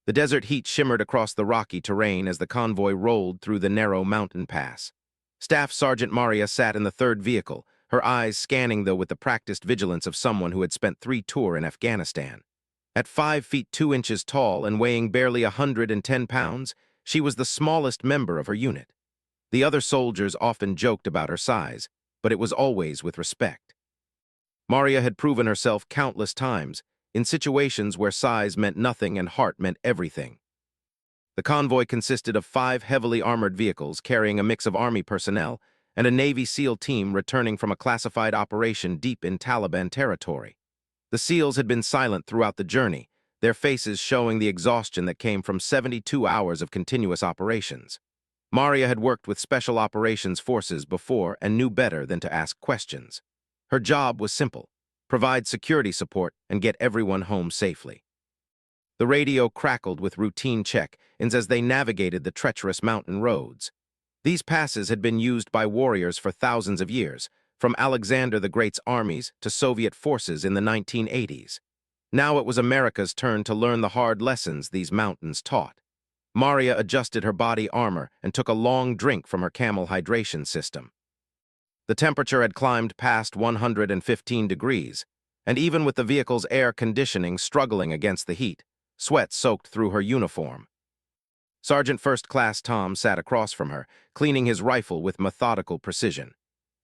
The desert heat shimmered across the rocky terrain as the convoy rolled through the narrow mountain pass. Staff Sergeant Maria sat in the third vehicle, her eyes scanning though with the practiced vigilance of someone who had spent 3 tours in Afghanistan. At 5 feet 2 inches tall and weighing barely 110 pounds, she was the smallest member of her unit. The other soldiers often joked about her size, but it was always with respect. Maria had proven herself countless times, in situations where size meant nothing and heart meant everything. The convoy consisted of 5 heavily armored vehicles carrying a mix of Army personnel and a Navy SEAL team returning from a classified operation deep in Taliban territory. The SEALs had been silent throughout the journey, their faces showing the exhaustion that came from 72 hours of continuous operations. Maria had worked with Special Operations Forces before and knew better than to ask questions. Her job was simple: provide security support and get everyone home safely. The radio crackled with routine check-ins as they navigated the treacherous mountain roads. These passes had been used by warriors for thousands of years, from Alexander the Great's armies to Soviet forces in the 1980s. Now it was America's turn to learn the hard lessons these mountains taught. Maria adjusted her body armor and took a long drink from her camel hydration system. The temperature had climbed past 115 degrees, and even with the vehicle's air conditioning struggling against the heat, sweat soaked through her uniform. Sergeant First Class Tom sat across from her, cleaning his rifle with methodical precision.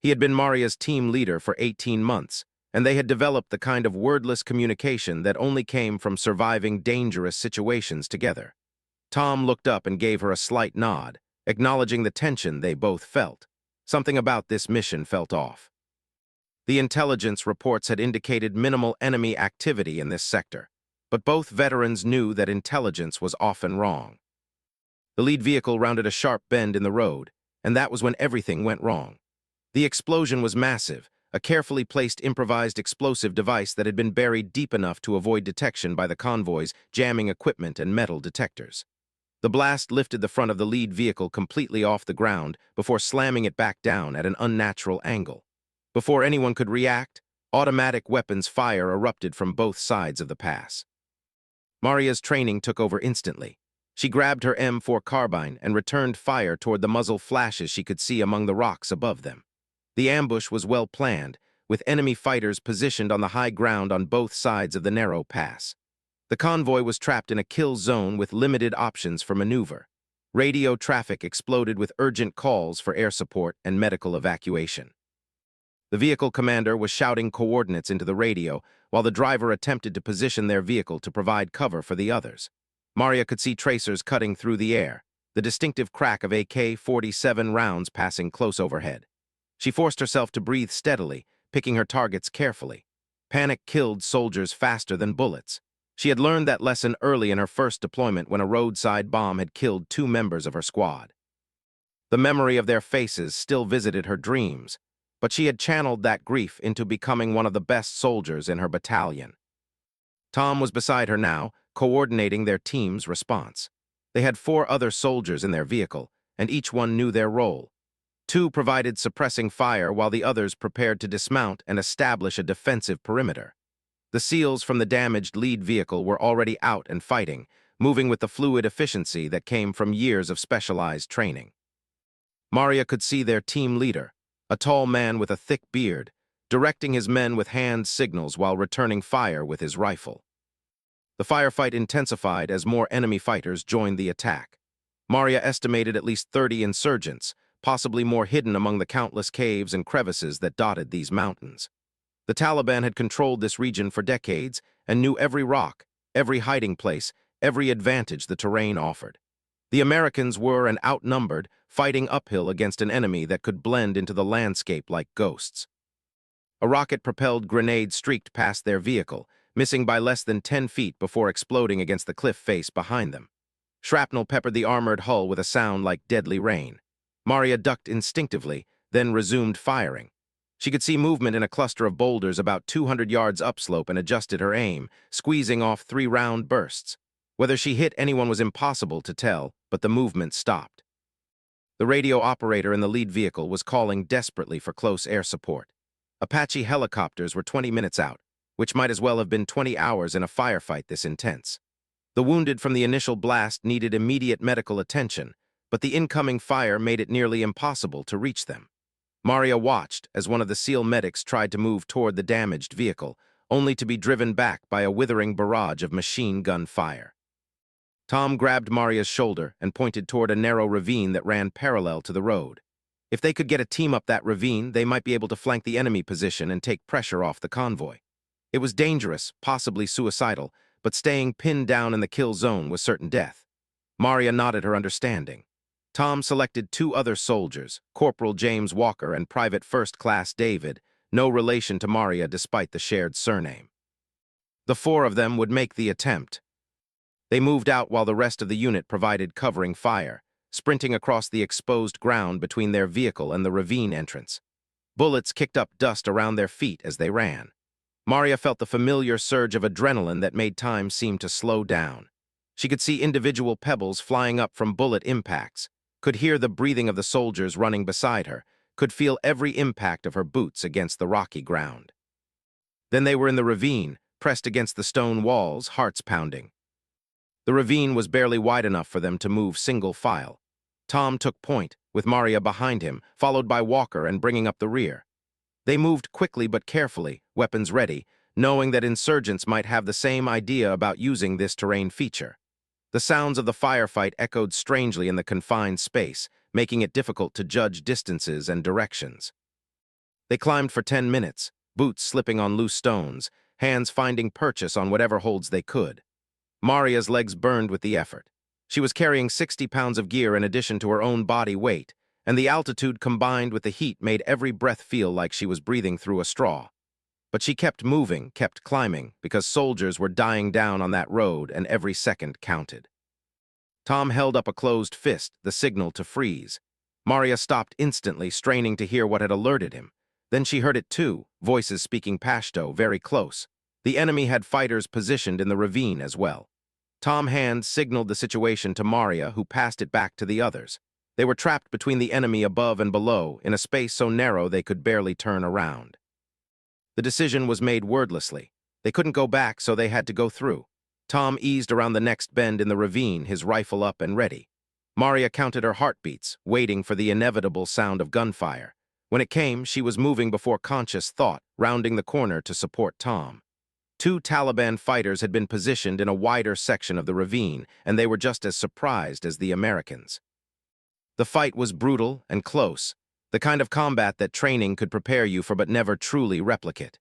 He had been Maria's team leader for 18 months, and they had developed the kind of wordless communication that only came from surviving dangerous situations together. Tom looked up and gave her a slight nod, acknowledging the tension they both felt. Something about this mission felt off. The intelligence reports had indicated minimal enemy activity in this sector, but both veterans knew that intelligence was often wrong. The lead vehicle rounded a sharp bend in the road, and that was when everything went wrong. The explosion was massive, a carefully placed improvised explosive device that had been buried deep enough to avoid detection by the convoy's jamming equipment and metal detectors. The blast lifted the front of the lead vehicle completely off the ground before slamming it back down at an unnatural angle. Before anyone could react, automatic weapons fire erupted from both sides of the pass. Maria's training took over instantly. She grabbed her M4 carbine and returned fire toward the muzzle flashes she could see among the rocks above them. The ambush was well planned, with enemy fighters positioned on the high ground on both sides of the narrow pass. The convoy was trapped in a kill zone with limited options for maneuver. Radio traffic exploded with urgent calls for air support and medical evacuation. The vehicle commander was shouting coordinates into the radio while the driver attempted to position their vehicle to provide cover for the others. Maria could see tracers cutting through the air, the distinctive crack of AK-47 rounds passing close overhead. She forced herself to breathe steadily, picking her targets carefully. Panic killed soldiers faster than bullets. She had learned that lesson early in her first deployment when a roadside bomb had killed 2 members of her squad. The memory of their faces still visited her dreams, but she had channeled that grief into becoming one of the best soldiers in her battalion. Tom was beside her now, coordinating their team's response. They had 4 other soldiers in their vehicle, and each one knew their role. 2 provided suppressing fire while the others prepared to dismount and establish a defensive perimeter. The SEALs from the damaged lead vehicle were already out and fighting, moving with the fluid efficiency that came from years of specialized training. Maria could see their team leader, a tall man with a thick beard, directing his men with hand signals while returning fire with his rifle. The firefight intensified as more enemy fighters joined the attack. Maria estimated at least 30 insurgents, possibly more hidden among the countless caves and crevices that dotted these mountains. The Taliban had controlled this region for decades and knew every rock, every hiding place, every advantage the terrain offered. The Americans were and outnumbered, fighting uphill against an enemy that could blend into the landscape like ghosts. A rocket-propelled grenade streaked past their vehicle, missing by less than 10 feet before exploding against the cliff face behind them. Shrapnel peppered the armored hull with a sound like deadly rain. Maria ducked instinctively, then resumed firing. She could see movement in a cluster of boulders about 200 yards upslope and adjusted her aim, squeezing off 3 round bursts. Whether she hit anyone was impossible to tell, but the movement stopped. The radio operator in the lead vehicle was calling desperately for close air support. Apache helicopters were 20 minutes out, which might as well have been 20 hours in a firefight this intense. The wounded from the initial blast needed immediate medical attention, but the incoming fire made it nearly impossible to reach them. Maria watched as one of the SEAL medics tried to move toward the damaged vehicle, only to be driven back by a withering barrage of machine gun fire. Tom grabbed Maria's shoulder and pointed toward a narrow ravine that ran parallel to the road. If they could get a team up that ravine, they might be able to flank the enemy position and take pressure off the convoy. It was dangerous, possibly suicidal, but staying pinned down in the kill zone was certain death. Maria nodded her understanding. Tom selected two other soldiers, Corporal James Walker and Private First Class David, no relation to Maria despite the shared surname. The four of them would make the attempt. They moved out while the rest of the unit provided covering fire, sprinting across the exposed ground between their vehicle and the ravine entrance. Bullets kicked up dust around their feet as they ran. Maria felt the familiar surge of adrenaline that made time seem to slow down. She could see individual pebbles flying up from bullet impacts, could hear the breathing of the soldiers running beside her, could feel every impact of her boots against the rocky ground. Then they were in the ravine, pressed against the stone walls, hearts pounding. The ravine was barely wide enough for them to move single file. Tom took point, with Maria behind him, followed by Walker and bringing up the rear. They moved quickly but carefully, weapons ready, knowing that insurgents might have the same idea about using this terrain feature. The sounds of the firefight echoed strangely in the confined space, making it difficult to judge distances and directions. They climbed for 10 minutes, boots slipping on loose stones, hands finding purchase on whatever holds they could. Maria's legs burned with the effort. She was carrying 60 pounds of gear in addition to her own body weight, and the altitude combined with the heat made every breath feel like she was breathing through a straw. But she kept moving, kept climbing, because soldiers were dying down on that road and every second counted. Tom held up a closed fist, the signal to freeze. Maria stopped instantly, straining to hear what had alerted him. Then she heard it too, voices speaking Pashto, very close. The enemy had fighters positioned in the ravine as well. Tom Hand signaled the situation to Maria, who passed it back to the others. They were trapped between the enemy above and below, in a space so narrow they could barely turn around. The decision was made wordlessly. They couldn't go back, so they had to go through. Tom eased around the next bend in the ravine, his rifle up and ready. Maria counted her heartbeats, waiting for the inevitable sound of gunfire. When it came, she was moving before conscious thought, rounding the corner to support Tom. Two Taliban fighters had been positioned in a wider section of the ravine, and they were just as surprised as the Americans. The fight was brutal and close, the kind of combat that training could prepare you for but never truly replicate.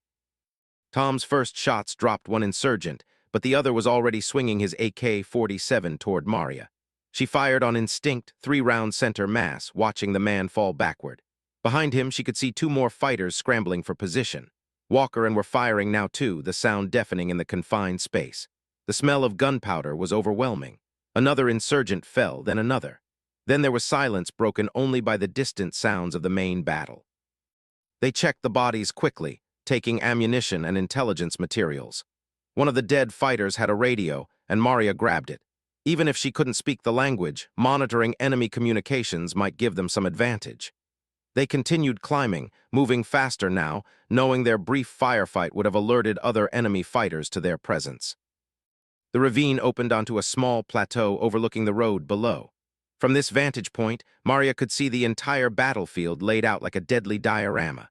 Tom's first shots dropped one insurgent, but the other was already swinging his AK-47 toward Maria. She fired on instinct, 3-round center mass, watching the man fall backward. Behind him, she could see two more fighters scrambling for position. Walker and were firing now too, the sound deafening in the confined space. The smell of gunpowder was overwhelming. Another insurgent fell, then another. Then there was silence broken only by the distant sounds of the main battle. They checked the bodies quickly, taking ammunition and intelligence materials. One of the dead fighters had a radio, and Maria grabbed it. Even if she couldn't speak the language, monitoring enemy communications might give them some advantage. They continued climbing, moving faster now, knowing their brief firefight would have alerted other enemy fighters to their presence. The ravine opened onto a small plateau overlooking the road below. From this vantage point, Maria could see the entire battlefield laid out like a deadly diorama.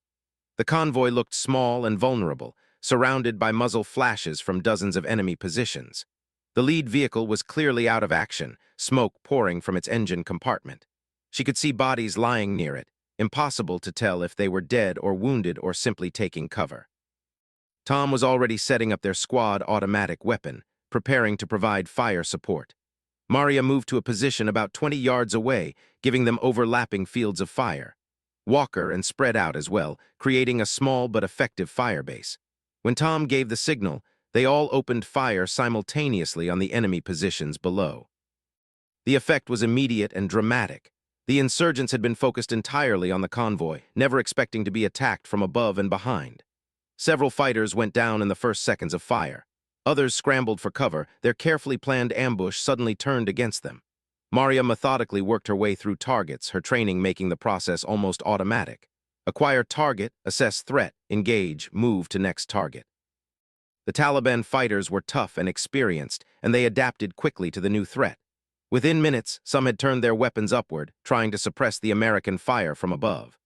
The convoy looked small and vulnerable, surrounded by muzzle flashes from dozens of enemy positions. The lead vehicle was clearly out of action, smoke pouring from its engine compartment. She could see bodies lying near it, impossible to tell if they were dead or wounded or simply taking cover. Tom was already setting up their squad automatic weapon, preparing to provide fire support. Maria moved to a position about 20 yards away, giving them overlapping fields of fire. Walker and spread out as well, creating a small but effective fire base. When Tom gave the signal, they all opened fire simultaneously on the enemy positions below. The effect was immediate and dramatic. The insurgents had been focused entirely on the convoy, never expecting to be attacked from above and behind. Several fighters went down in the first seconds of fire. Others scrambled for cover, their carefully planned ambush suddenly turned against them. Maria methodically worked her way through targets, her training making the process almost automatic. Acquire target, assess threat, engage, move to next target. The Taliban fighters were tough and experienced, and they adapted quickly to the new threat. Within minutes, some had turned their weapons upward, trying to suppress the American fire from above.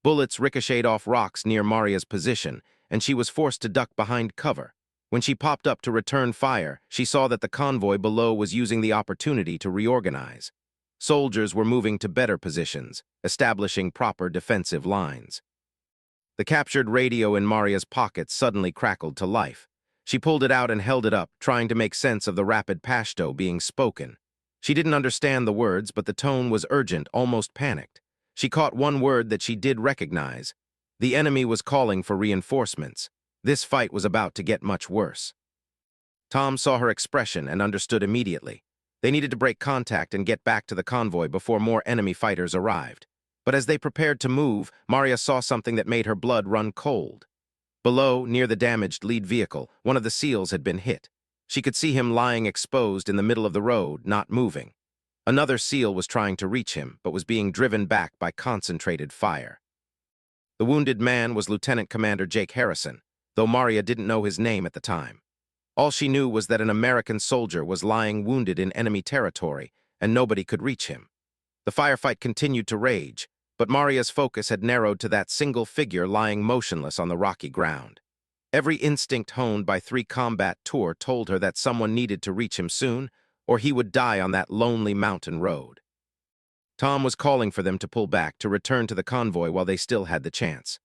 Bullets ricocheted off rocks near Maria's position, and she was forced to duck behind cover. When she popped up to return fire, she saw that the convoy below was using the opportunity to reorganize. Soldiers were moving to better positions, establishing proper defensive lines. The captured radio in Maria's pocket suddenly crackled to life. She pulled it out and held it up, trying to make sense of the rapid Pashto being spoken. She didn't understand the words, but the tone was urgent, almost panicked. She caught one word that she did recognize. The enemy was calling for reinforcements. This fight was about to get much worse. Tom saw her expression and understood immediately. They needed to break contact and get back to the convoy before more enemy fighters arrived. But as they prepared to move, Maria saw something that made her blood run cold. Below, near the damaged lead vehicle, one of the SEALs had been hit. She could see him lying exposed in the middle of the road, not moving. Another SEAL was trying to reach him, but was being driven back by concentrated fire. The wounded man was Lieutenant Commander Jake Harrison, though Maria didn't know his name at the time. All she knew was that an American soldier was lying wounded in enemy territory, and nobody could reach him. The firefight continued to rage, but Maria's focus had narrowed to that single figure lying motionless on the rocky ground. Every instinct honed by 3 combat tour told her that someone needed to reach him soon, or he would die on that lonely mountain road. Tom was calling for them to pull back, to return to the convoy while they still had the chance.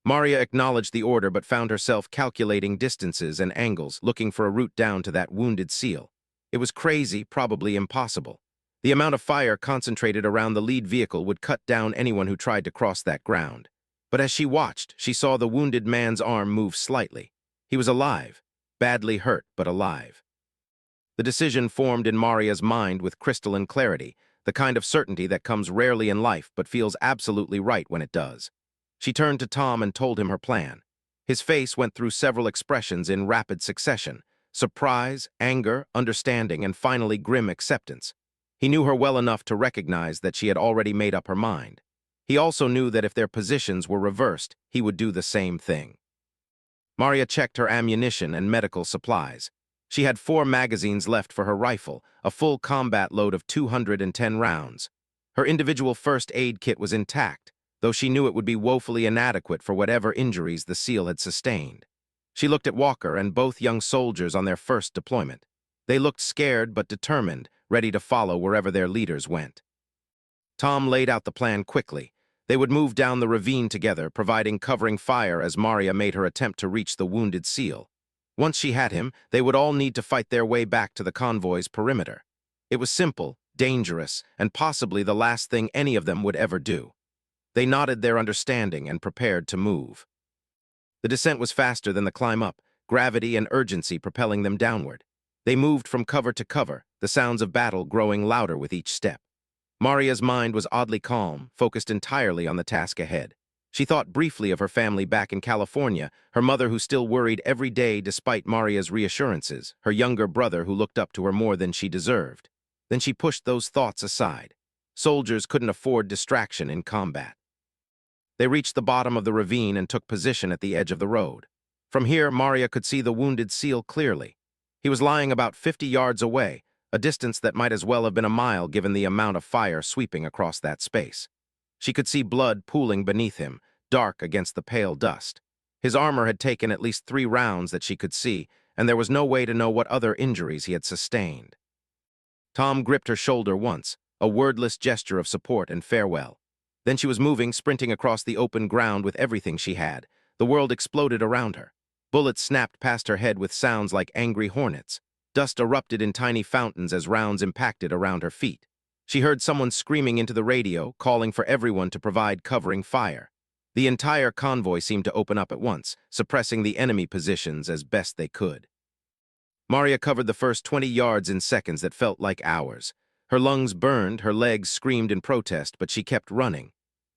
Maria acknowledged the order but found herself calculating distances and angles, looking for a route down to that wounded SEAL. It was crazy, probably impossible. The amount of fire concentrated around the lead vehicle would cut down anyone who tried to cross that ground. But as she watched, she saw the wounded man's arm move slightly. He was alive, badly hurt, but alive. The decision formed in Maria's mind with crystalline clarity, the kind of certainty that comes rarely in life but feels absolutely right when it does. She turned to Tom and told him her plan. His face went through several expressions in rapid succession: surprise, anger, understanding, and finally grim acceptance. He knew her well enough to recognize that she had already made up her mind. He also knew that if their positions were reversed, he would do the same thing. Maria checked her ammunition and medical supplies. She had 4 magazines left for her rifle, a full combat load of 210 rounds. Her individual first aid kit was intact, though she knew it would be woefully inadequate for whatever injuries the SEAL had sustained. She looked at Walker and both young soldiers on their first deployment. They looked scared but determined, ready to follow wherever their leaders went. Tom laid out the plan quickly. They would move down the ravine together, providing covering fire as Maria made her attempt to reach the wounded SEAL. Once she had him, they would all need to fight their way back to the convoy's perimeter. It was simple, dangerous, and possibly the last thing any of them would ever do. They nodded their understanding and prepared to move. The descent was faster than the climb up, gravity and urgency propelling them downward. They moved from cover to cover, the sounds of battle growing louder with each step. Maria's mind was oddly calm, focused entirely on the task ahead. She thought briefly of her family back in California, her mother who still worried every day despite Maria's reassurances, her younger brother who looked up to her more than she deserved. Then she pushed those thoughts aside. Soldiers couldn't afford distraction in combat. They reached the bottom of the ravine and took position at the edge of the road. From here, Maria could see the wounded SEAL clearly. He was lying about 50 yards away, a distance that might as well have been a mile given the amount of fire sweeping across that space. She could see blood pooling beneath him, dark against the pale dust. His armor had taken at least 3 rounds that she could see, and there was no way to know what other injuries he had sustained. Tom gripped her shoulder once, a wordless gesture of support and farewell. Then she was moving, sprinting across the open ground with everything she had. The world exploded around her. Bullets snapped past her head with sounds like angry hornets. Dust erupted in tiny fountains as rounds impacted around her feet. She heard someone screaming into the radio, calling for everyone to provide covering fire. The entire convoy seemed to open up at once, suppressing the enemy positions as best they could. Maria covered the first 20 yards in seconds that felt like hours. Her lungs burned, her legs screamed in protest, but she kept running.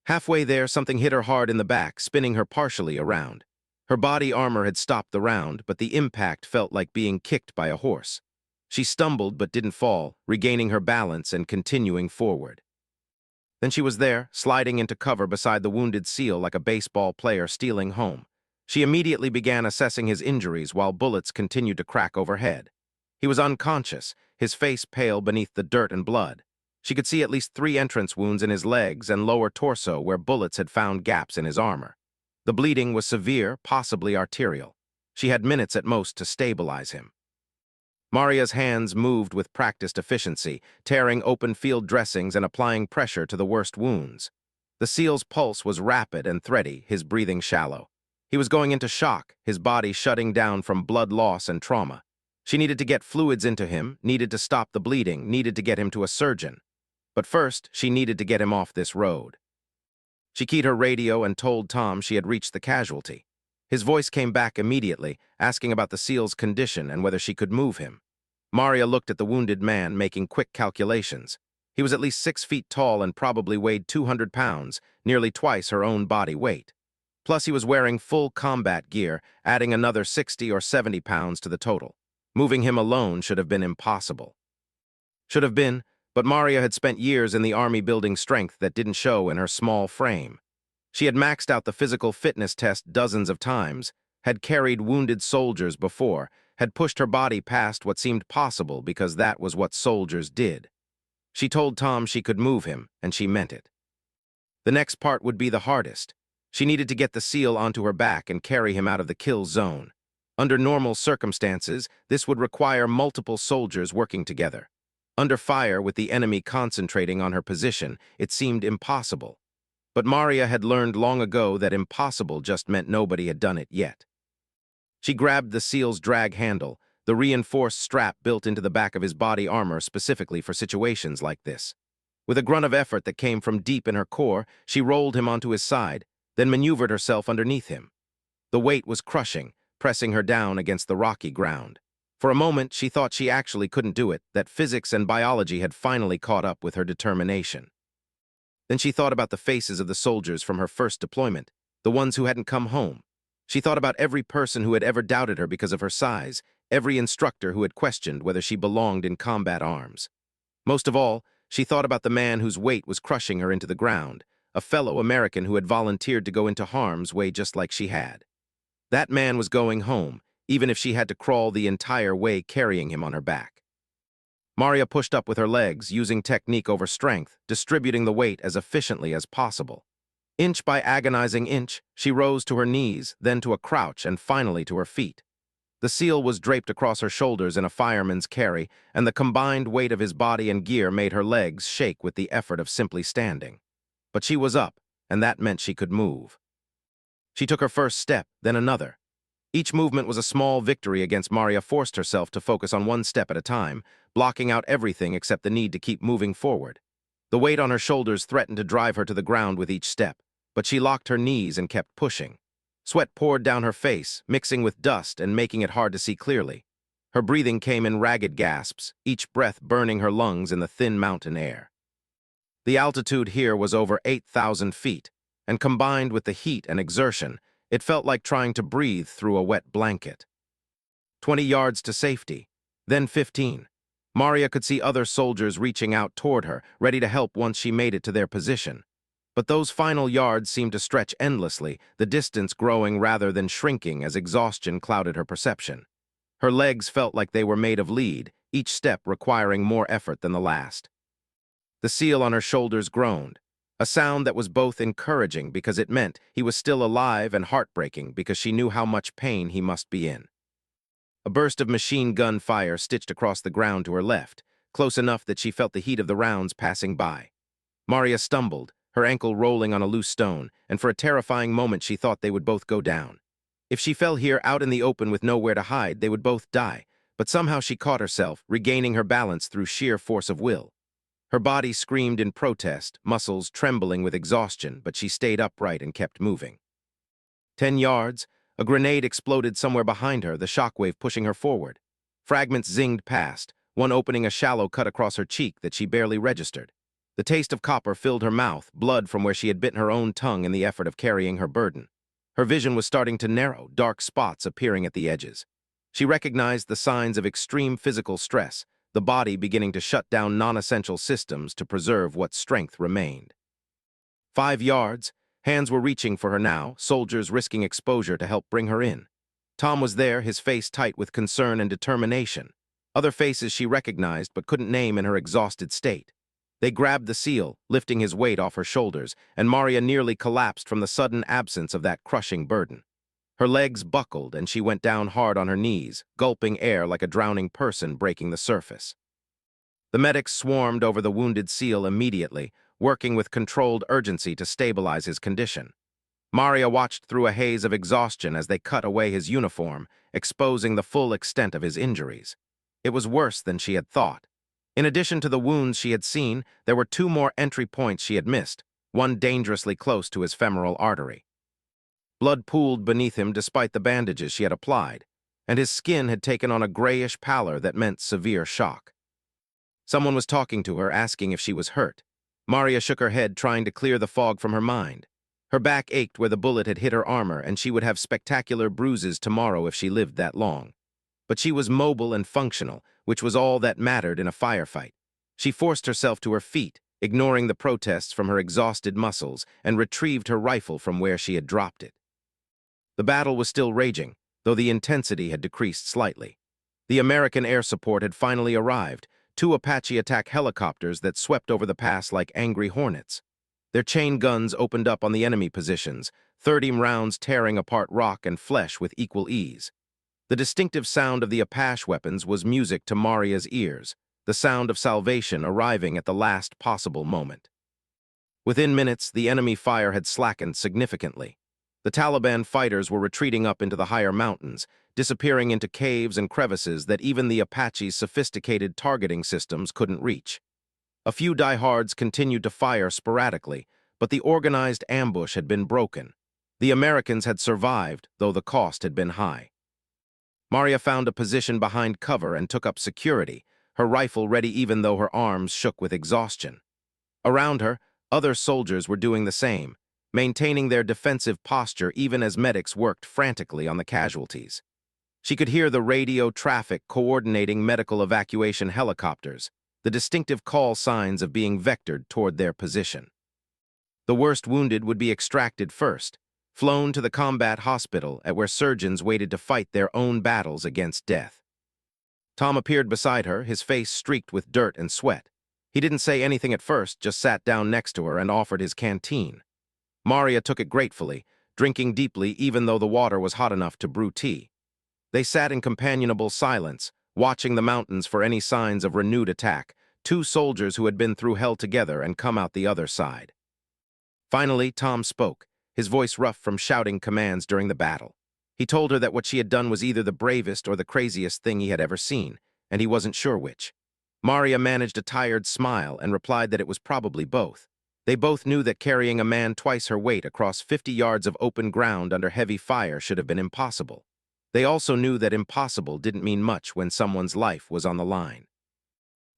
Halfway there, something hit her hard in the back, spinning her partially around. Her body armor had stopped the round, but the impact felt like being kicked by a horse. She stumbled but didn't fall, regaining her balance and continuing forward. Then she was there, sliding into cover beside the wounded SEAL like a baseball player stealing home. She immediately began assessing his injuries while bullets continued to crack overhead. He was unconscious, his face pale beneath the dirt and blood. She could see at least 3 entrance wounds in his legs and lower torso where bullets had found gaps in his armor. The bleeding was severe, possibly arterial. She had minutes at most to stabilize him. Maria's hands moved with practiced efficiency, tearing open field dressings and applying pressure to the worst wounds. The SEAL's pulse was rapid and thready, his breathing shallow. He was going into shock, his body shutting down from blood loss and trauma. She needed to get fluids into him, needed to stop the bleeding, needed to get him to a surgeon. But first, she needed to get him off this road. She keyed her radio and told Tom she had reached the casualty. His voice came back immediately, asking about the SEAL's condition and whether she could move him. Maria looked at the wounded man, making quick calculations. He was at least 6 feet tall and probably weighed 200 pounds, nearly twice her own body weight. Plus, he was wearing full combat gear, adding another 60 or 70 pounds to the total. Moving him alone should have been impossible. Should have been, but Maria had spent years in the army building strength that didn't show in her small frame. She had maxed out the physical fitness test dozens of times, had carried wounded soldiers before, had pushed her body past what seemed possible because that was what soldiers did. She told Tom she could move him, and she meant it. The next part would be the hardest. She needed to get the SEAL onto her back and carry him out of the kill zone. Under normal circumstances, this would require multiple soldiers working together. Under fire, with the enemy concentrating on her position, it seemed impossible. But Maria had learned long ago that impossible just meant nobody had done it yet. She grabbed the SEAL's drag handle, the reinforced strap built into the back of his body armor specifically for situations like this. With a grunt of effort that came from deep in her core, she rolled him onto his side, then maneuvered herself underneath him. The weight was crushing, pressing her down against the rocky ground. For a moment, she thought she actually couldn't do it, that physics and biology had finally caught up with her determination. Then she thought about the faces of the soldiers from her first deployment, the ones who hadn't come home. She thought about every person who had ever doubted her because of her size, every instructor who had questioned whether she belonged in combat arms. Most of all, she thought about the man whose weight was crushing her into the ground, a fellow American who had volunteered to go into harm's way just like she had. That man was going home, even if she had to crawl the entire way carrying him on her back. Maria pushed up with her legs, using technique over strength, distributing the weight as efficiently as possible. Inch by agonizing inch, she rose to her knees, then to a crouch, and finally to her feet. The SEAL was draped across her shoulders in a fireman's carry, and the combined weight of his body and gear made her legs shake with the effort of simply standing. But she was up, and that meant she could move. She took her first step, then another. Each movement was a small victory against Maria forced herself to focus on one step at a time, blocking out everything except the need to keep moving forward. The weight on her shoulders threatened to drive her to the ground with each step, but she locked her knees and kept pushing. Sweat poured down her face, mixing with dust and making it hard to see clearly. Her breathing came in ragged gasps, each breath burning her lungs in the thin mountain air. The altitude here was over 8,000 feet, and combined with the heat and exertion, it felt like trying to breathe through a wet blanket. 20 yards to safety, then 15. Maria could see other soldiers reaching out toward her, ready to help once she made it to their position. But those final yards seemed to stretch endlessly, the distance growing rather than shrinking as exhaustion clouded her perception. Her legs felt like they were made of lead, each step requiring more effort than the last. The SEAL on her shoulders groaned, a sound that was both encouraging because it meant he was still alive and heartbreaking because she knew how much pain he must be in. A burst of machine gun fire stitched across the ground to her left, close enough that she felt the heat of the rounds passing by. Maria stumbled, her ankle rolling on a loose stone, and for a terrifying moment she thought they would both go down. If she fell here out in the open with nowhere to hide, they would both die, but somehow she caught herself, regaining her balance through sheer force of will. Her body screamed in protest, muscles trembling with exhaustion, but she stayed upright and kept moving. 10 yards, a grenade exploded somewhere behind her, the shockwave pushing her forward. Fragments zinged past, one opening a shallow cut across her cheek that she barely registered. The taste of copper filled her mouth, blood from where she had bitten her own tongue in the effort of carrying her burden. Her vision was starting to narrow, dark spots appearing at the edges. She recognized the signs of extreme physical stress, the body beginning to shut down non-essential systems to preserve what strength remained. 5 yards, Hands were reaching for her now, soldiers risking exposure to help bring her in. Tom was there, his face tight with concern and determination. Other faces she recognized but couldn't name in her exhausted state. They grabbed the seal, lifting his weight off her shoulders, and Maria nearly collapsed from the sudden absence of that crushing burden. Her legs buckled, and she went down hard on her knees, gulping air like a drowning person breaking the surface. The medics swarmed over the wounded seal immediately, working with controlled urgency to stabilize his condition. Maria watched through a haze of exhaustion as they cut away his uniform, exposing the full extent of his injuries. It was worse than she had thought. In addition to the wounds she had seen, there were 2 more entry points she had missed, one dangerously close to his femoral artery. Blood pooled beneath him despite the bandages she had applied, and his skin had taken on a grayish pallor that meant severe shock. Someone was talking to her, asking if she was hurt. Maria shook her head, trying to clear the fog from her mind. Her back ached where the bullet had hit her armor, and she would have spectacular bruises tomorrow if she lived that long. But she was mobile and functional, which was all that mattered in a firefight. She forced herself to her feet, ignoring the protests from her exhausted muscles, and retrieved her rifle from where she had dropped it. The battle was still raging, though the intensity had decreased slightly. The American air support had finally arrived, 2 Apache attack helicopters that swept over the pass like angry hornets. Their chain guns opened up on the enemy positions, 30 rounds tearing apart rock and flesh with equal ease. The distinctive sound of the Apache weapons was music to Maria's ears, the sound of salvation arriving at the last possible moment. Within minutes, the enemy fire had slackened significantly. The Taliban fighters were retreating up into the higher mountains, disappearing into caves and crevices that even the Apache's sophisticated targeting systems couldn't reach. A few diehards continued to fire sporadically, but the organized ambush had been broken. The Americans had survived, though the cost had been high. Maria found a position behind cover and took up security, her rifle ready even though her arms shook with exhaustion. Around her, other soldiers were doing the same, maintaining their defensive posture even as medics worked frantically on the casualties. She could hear the radio traffic coordinating medical evacuation helicopters, the distinctive call signs of being vectored toward their position. The worst wounded would be extracted first, flown to the combat hospital at where surgeons waited to fight their own battles against death. Tom appeared beside her, his face streaked with dirt and sweat. He didn't say anything at first, just sat down next to her and offered his canteen. Maria took it gratefully, drinking deeply even though the water was hot enough to brew tea. They sat in companionable silence, watching the mountains for any signs of renewed attack, 2 soldiers who had been through hell together and come out the other side. Finally, Tom spoke, his voice rough from shouting commands during the battle. He told her that what she had done was either the bravest or the craziest thing he had ever seen, and he wasn't sure which. Maria managed a tired smile and replied that it was probably both. They both knew that carrying a man twice her weight across 50 yards of open ground under heavy fire should have been impossible. They also knew that impossible didn't mean much when someone's life was on the line.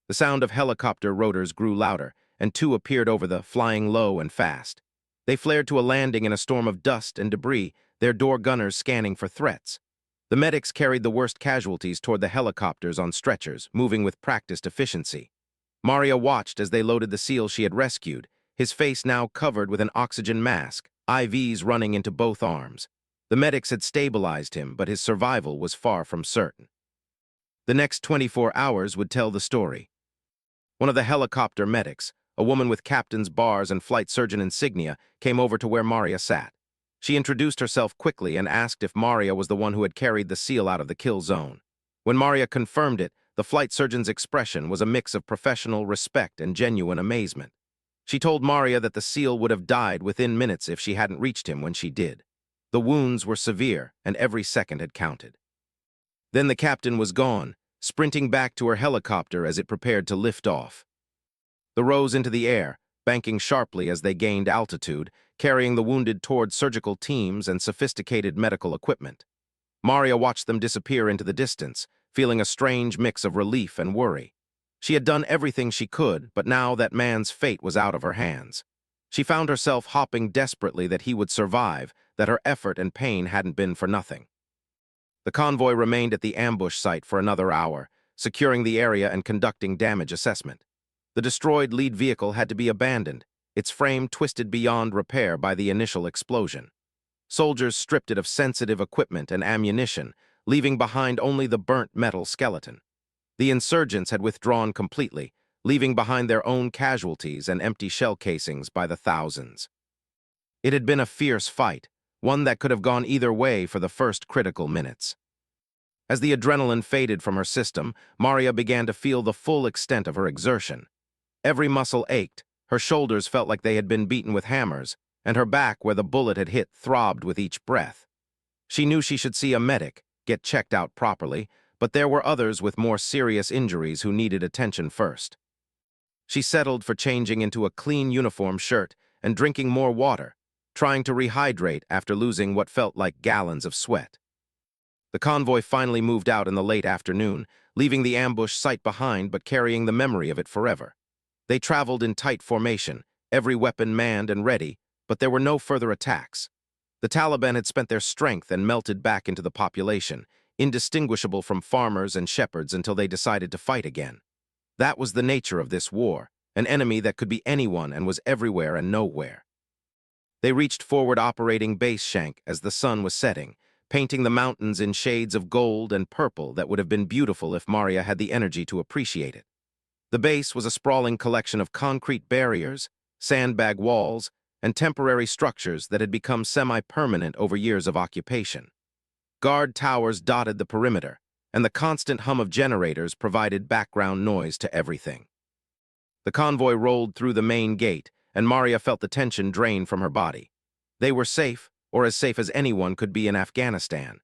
The sound of helicopter rotors grew louder, and 2 appeared over the, flying low and fast. They flared to a landing in a storm of dust and debris, their door gunners scanning for threats. The medics carried the worst casualties toward the helicopters on stretchers, moving with practiced efficiency. Maria watched as they loaded the SEAL she had rescued, his face now covered with an oxygen mask, IVs running into both arms. The medics had stabilized him, but his survival was far from certain. The next 24 hours would tell the story. One of the helicopter medics, a woman with captain's bars and flight surgeon insignia, came over to where Maria sat. She introduced herself quickly and asked if Maria was the one who had carried the SEAL out of the kill zone. When Maria confirmed it, the flight surgeon's expression was a mix of professional respect and genuine amazement. She told Maria that the SEAL would have died within minutes if she hadn't reached him when she did. The wounds were severe, and every second had counted. Then the captain was gone, sprinting back to her helicopter as it prepared to lift off. They rose into the air, banking sharply as they gained altitude, carrying the wounded toward surgical teams and sophisticated medical equipment. Maria watched them disappear into the distance, feeling a strange mix of relief and worry. She had done everything she could, but now that man's fate was out of her hands. She found herself hoping desperately that he would survive, that her effort and pain hadn't been for nothing. The convoy remained at the ambush site for another hour, securing the area and conducting damage assessment. The destroyed lead vehicle had to be abandoned, its frame twisted beyond repair by the initial explosion. Soldiers stripped it of sensitive equipment and ammunition, leaving behind only the burnt metal skeleton. The insurgents had withdrawn completely, leaving behind their own casualties and empty shell casings by the thousands. It had been a fierce fight, one that could have gone either way for the first critical minutes. As the adrenaline faded from her system, Maria began to feel the full extent of her exertion. Every muscle ached, her shoulders felt like they had been beaten with hammers, and her back, where the bullet had hit, throbbed with each breath. She knew she should see a medic, get checked out properly, but there were others with more serious injuries who needed attention first. She settled for changing into a clean uniform shirt and drinking more water, trying to rehydrate after losing what felt like gallons of sweat. The convoy finally moved out in the late afternoon, leaving the ambush site behind but carrying the memory of it forever. They traveled in tight formation, every weapon manned and ready, but there were no further attacks. The Taliban had spent their strength and melted back into the population, indistinguishable from farmers and shepherds until they decided to fight again. That was the nature of this war, an enemy that could be anyone and was everywhere and nowhere. They reached forward operating base Shank as the sun was setting, painting the mountains in shades of gold and purple that would have been beautiful if Maria had the energy to appreciate it. The base was a sprawling collection of concrete barriers, sandbag walls, and temporary structures that had become semi-permanent over years of occupation. Guard towers dotted the perimeter, and the constant hum of generators provided background noise to everything. The convoy rolled through the main gate, and Maria felt the tension drain from her body. They were safe, or as safe as anyone could be in Afghanistan.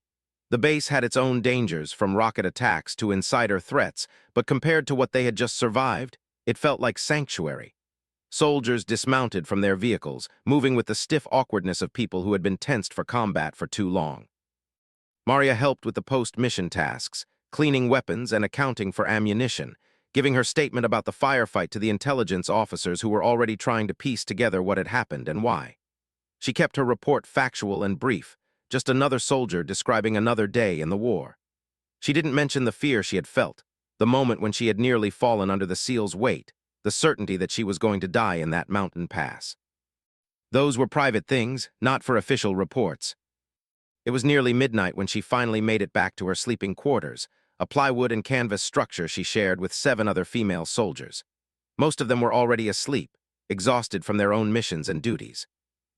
The base had its own dangers, from rocket attacks to insider threats, but compared to what they had just survived, it felt like sanctuary. Soldiers dismounted from their vehicles, moving with the stiff awkwardness of people who had been tensed for combat for too long. Maria helped with the post-mission tasks, cleaning weapons and accounting for ammunition, giving her statement about the firefight to the intelligence officers who were already trying to piece together what had happened and why. She kept her report factual and brief, just another soldier describing another day in the war. She didn't mention the fear she had felt, the moment when she had nearly fallen under the SEAL's weight, the certainty that she was going to die in that mountain pass. Those were private things, not for official reports. It was nearly midnight when she finally made it back to her sleeping quarters, a plywood and canvas structure she shared with 7 other female soldiers. Most of them were already asleep, exhausted from their own missions and duties.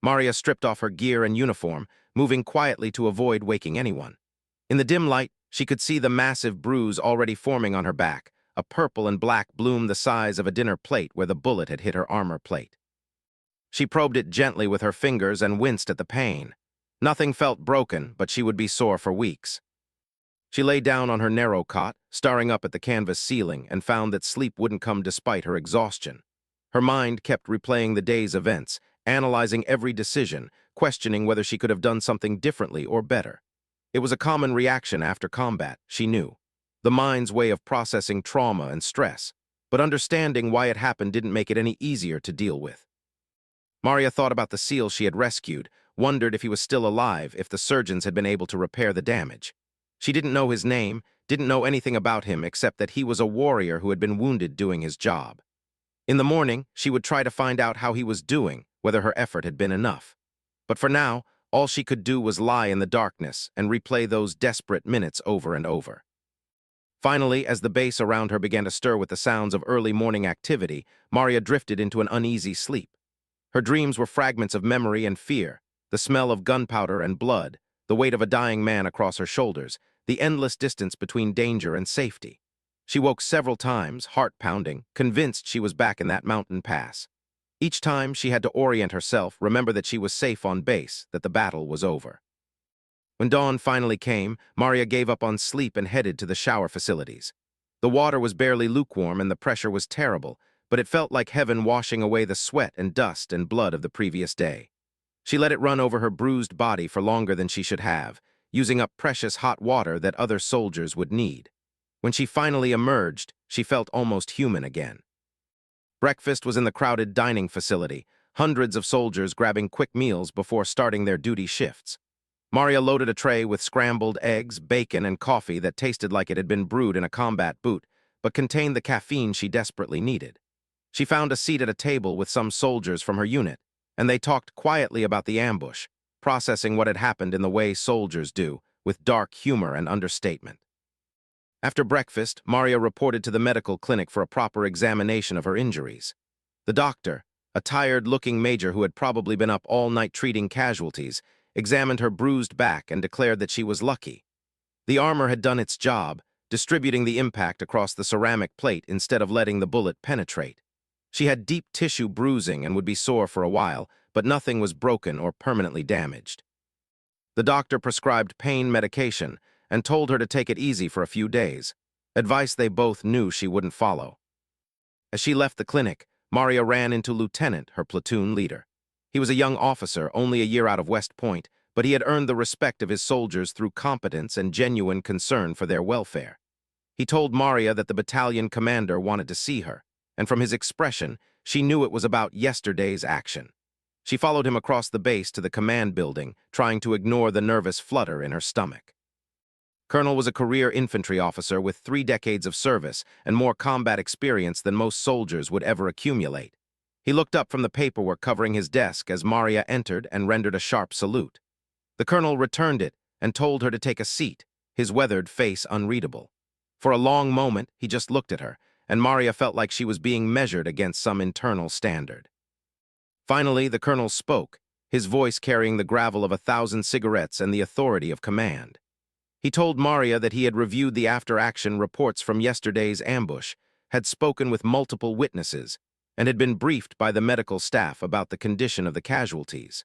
Maria stripped off her gear and uniform, moving quietly to avoid waking anyone. In the dim light, she could see the massive bruise already forming on her back, a purple and black bloom the size of a dinner plate where the bullet had hit her armor plate. She probed it gently with her fingers and winced at the pain. Nothing felt broken, but she would be sore for weeks. She lay down on her narrow cot, staring up at the canvas ceiling, and found that sleep wouldn't come despite her exhaustion. Her mind kept replaying the day's events, analyzing every decision, questioning whether she could have done something differently or better. It was a common reaction after combat, she knew. The mind's way of processing trauma and stress, but understanding why it happened didn't make it any easier to deal with. Maria thought about the SEAL she had rescued, wondered if he was still alive, if the surgeons had been able to repair the damage. She didn't know his name, didn't know anything about him except that he was a warrior who had been wounded doing his job. In the morning, she would try to find out how he was doing, whether her effort had been enough. But for now, all she could do was lie in the darkness and replay those desperate minutes over and over. Finally, as the base around her began to stir with the sounds of early morning activity, Maria drifted into an uneasy sleep. Her dreams were fragments of memory and fear, the smell of gunpowder and blood, the weight of a dying man across her shoulders, the endless distance between danger and safety. She woke several times, heart pounding, convinced she was back in that mountain pass. Each time she had to orient herself, remember that she was safe on base, that the battle was over. When dawn finally came, Maria gave up on sleep and headed to the shower facilities. The water was barely lukewarm and the pressure was terrible, but it felt like heaven washing away the sweat and dust and blood of the previous day. She let it run over her bruised body for longer than she should have, using up precious hot water that other soldiers would need. When she finally emerged, she felt almost human again. Breakfast was in the crowded dining facility, hundreds of soldiers grabbing quick meals before starting their duty shifts. Maria loaded a tray with scrambled eggs, bacon, and coffee that tasted like it had been brewed in a combat boot, but contained the caffeine she desperately needed. She found a seat at a table with some soldiers from her unit, and they talked quietly about the ambush, processing what had happened in the way soldiers do, with dark humor and understatement. After breakfast, Maria reported to the medical clinic for a proper examination of her injuries. The doctor, a tired-looking major who had probably been up all night treating casualties, examined her bruised back and declared that she was lucky. The armor had done its job, distributing the impact across the ceramic plate instead of letting the bullet penetrate. She had deep tissue bruising and would be sore for a while, but nothing was broken or permanently damaged. The doctor prescribed pain medication and told her to take it easy for a few days, advice they both knew she wouldn't follow. As she left the clinic, Maria ran into Lieutenant, her platoon leader. He was a young officer, only a year out of West Point, but he had earned the respect of his soldiers through competence and genuine concern for their welfare. He told Maria that the battalion commander wanted to see her, and from his expression, she knew it was about yesterday's action. She followed him across the base to the command building, trying to ignore the nervous flutter in her stomach. Colonel was a career infantry officer with 3 decades of service and more combat experience than most soldiers would ever accumulate. He looked up from the paperwork covering his desk as Maria entered and rendered a sharp salute. The colonel returned it and told her to take a seat, his weathered face unreadable. For a long moment, he just looked at her, and Maria felt like she was being measured against some internal standard. Finally, the colonel spoke, his voice carrying the gravel of 1,000 cigarettes and the authority of command. He told Maria that he had reviewed the after-action reports from yesterday's ambush, had spoken with multiple witnesses, and had been briefed by the medical staff about the condition of the casualties.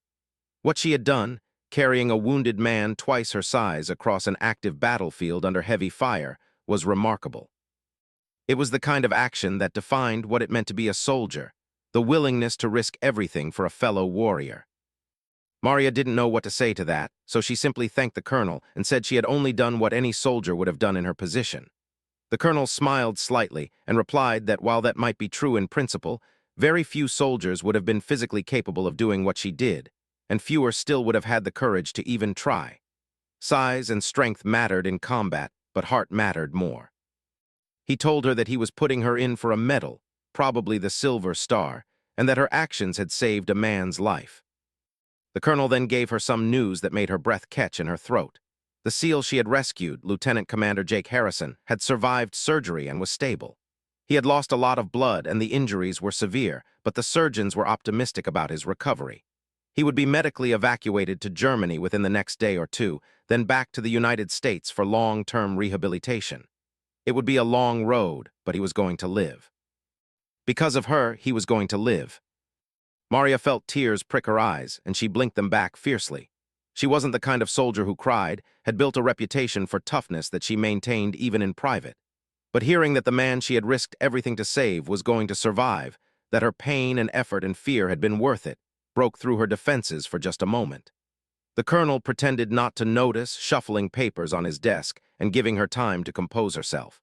What she had done, carrying a wounded man twice her size across an active battlefield under heavy fire, was remarkable. It was the kind of action that defined what it meant to be a soldier, the willingness to risk everything for a fellow warrior. Maria didn't know what to say to that, so she simply thanked the colonel and said she had only done what any soldier would have done in her position. The colonel smiled slightly and replied that while that might be true in principle, very few soldiers would have been physically capable of doing what she did, and fewer still would have had the courage to even try. Size and strength mattered in combat, but heart mattered more. He told her that he was putting her in for a medal, probably the Silver Star, and that her actions had saved a man's life. The colonel then gave her some news that made her breath catch in her throat. The SEAL she had rescued, Lieutenant Commander Jake Harrison, had survived surgery and was stable. He had lost a lot of blood and the injuries were severe, but the surgeons were optimistic about his recovery. He would be medically evacuated to Germany within the next day or two, then back to the United States for long-term rehabilitation. It would be a long road, but he was going to live. Because of her, he was going to live. Maria felt tears prick her eyes, and she blinked them back fiercely. She wasn't the kind of soldier who cried, had built a reputation for toughness that she maintained even in private. But hearing that the man she had risked everything to save was going to survive, that her pain and effort and fear had been worth it, broke through her defenses for just a moment. The colonel pretended not to notice, shuffling papers on his desk and giving her time to compose herself.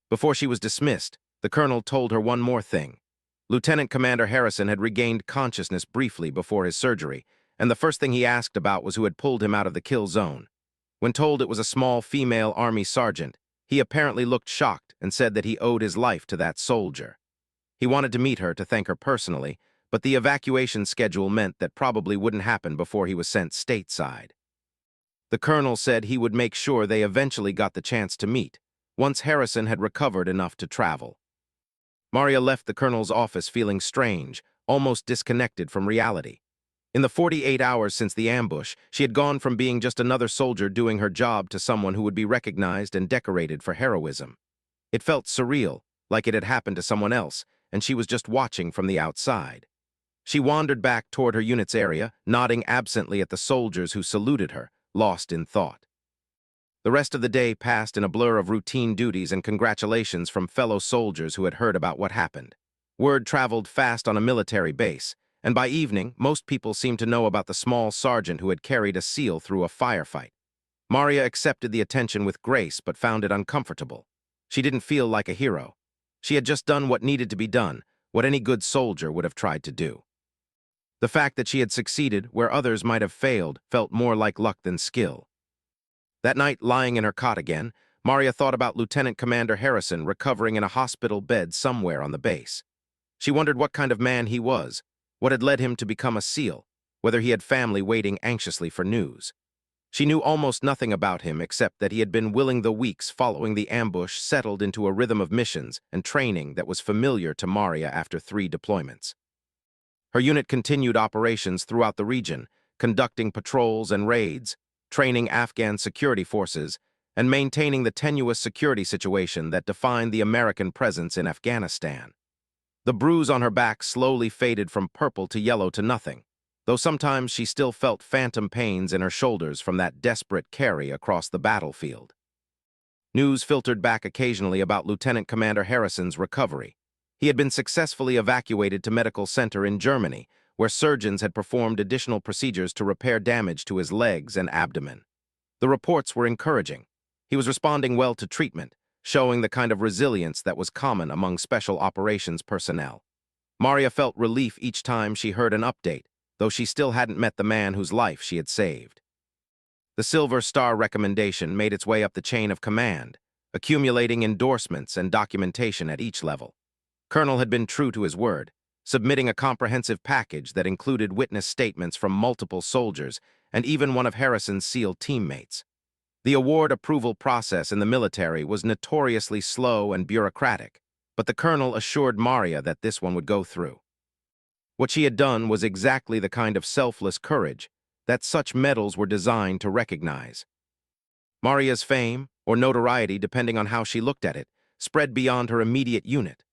Before she was dismissed, the colonel told her one more thing. Lieutenant Commander Harrison had regained consciousness briefly before his surgery, and the first thing he asked about was who had pulled him out of the kill zone. When told it was a small female Army sergeant, he apparently looked shocked and said that he owed his life to that soldier. He wanted to meet her to thank her personally, but the evacuation schedule meant that probably wouldn't happen before he was sent stateside. The colonel said he would make sure they eventually got the chance to meet, once Harrison had recovered enough to travel. Maria left the colonel's office feeling strange, almost disconnected from reality. In the 48 hours since the ambush, she had gone from being just another soldier doing her job to someone who would be recognized and decorated for heroism. It felt surreal, like it had happened to someone else, and she was just watching from the outside. She wandered back toward her unit's area, nodding absently at the soldiers who saluted her, lost in thought. The rest of the day passed in a blur of routine duties and congratulations from fellow soldiers who had heard about what happened. Word traveled fast on a military base, and by evening, most people seemed to know about the small sergeant who had carried a SEAL through a firefight. Maria accepted the attention with grace but found it uncomfortable. She didn't feel like a hero. She had just done what needed to be done, what any good soldier would have tried to do. The fact that she had succeeded where others might have failed felt more like luck than skill. That night, lying in her cot again, Maria thought about Lieutenant Commander Harrison recovering in a hospital bed somewhere on the base. She wondered what kind of man he was, what had led him to become a SEAL, whether he had family waiting anxiously for news. She knew almost nothing about him except that he had been willing the weeks following the ambush settled into a rhythm of missions and training that was familiar to Maria after 3 deployments. Her unit continued operations throughout the region, conducting patrols and raids, training Afghan security forces, and maintaining the tenuous security situation that defined the American presence in Afghanistan. The bruise on her back slowly faded from purple to yellow to nothing, though sometimes she still felt phantom pains in her shoulders from that desperate carry across the battlefield. News filtered back occasionally about Lieutenant Commander Harrison's recovery. He had been successfully evacuated to medical center in Germany, where surgeons had performed additional procedures to repair damage to his legs and abdomen. The reports were encouraging. He was responding well to treatment, showing the kind of resilience that was common among special operations personnel. Maria felt relief each time she heard an update, though she still hadn't met the man whose life she had saved. The Silver Star recommendation made its way up the chain of command, accumulating endorsements and documentation at each level. Colonel had been true to his word, submitting a comprehensive package that included witness statements from multiple soldiers and even one of Harrison's SEAL teammates. The award approval process in the military was notoriously slow and bureaucratic, but the colonel assured Maria that this one would go through. What she had done was exactly the kind of selfless courage that such medals were designed to recognize. Maria's fame, or notoriety depending on how she looked at it, spread beyond her immediate unit.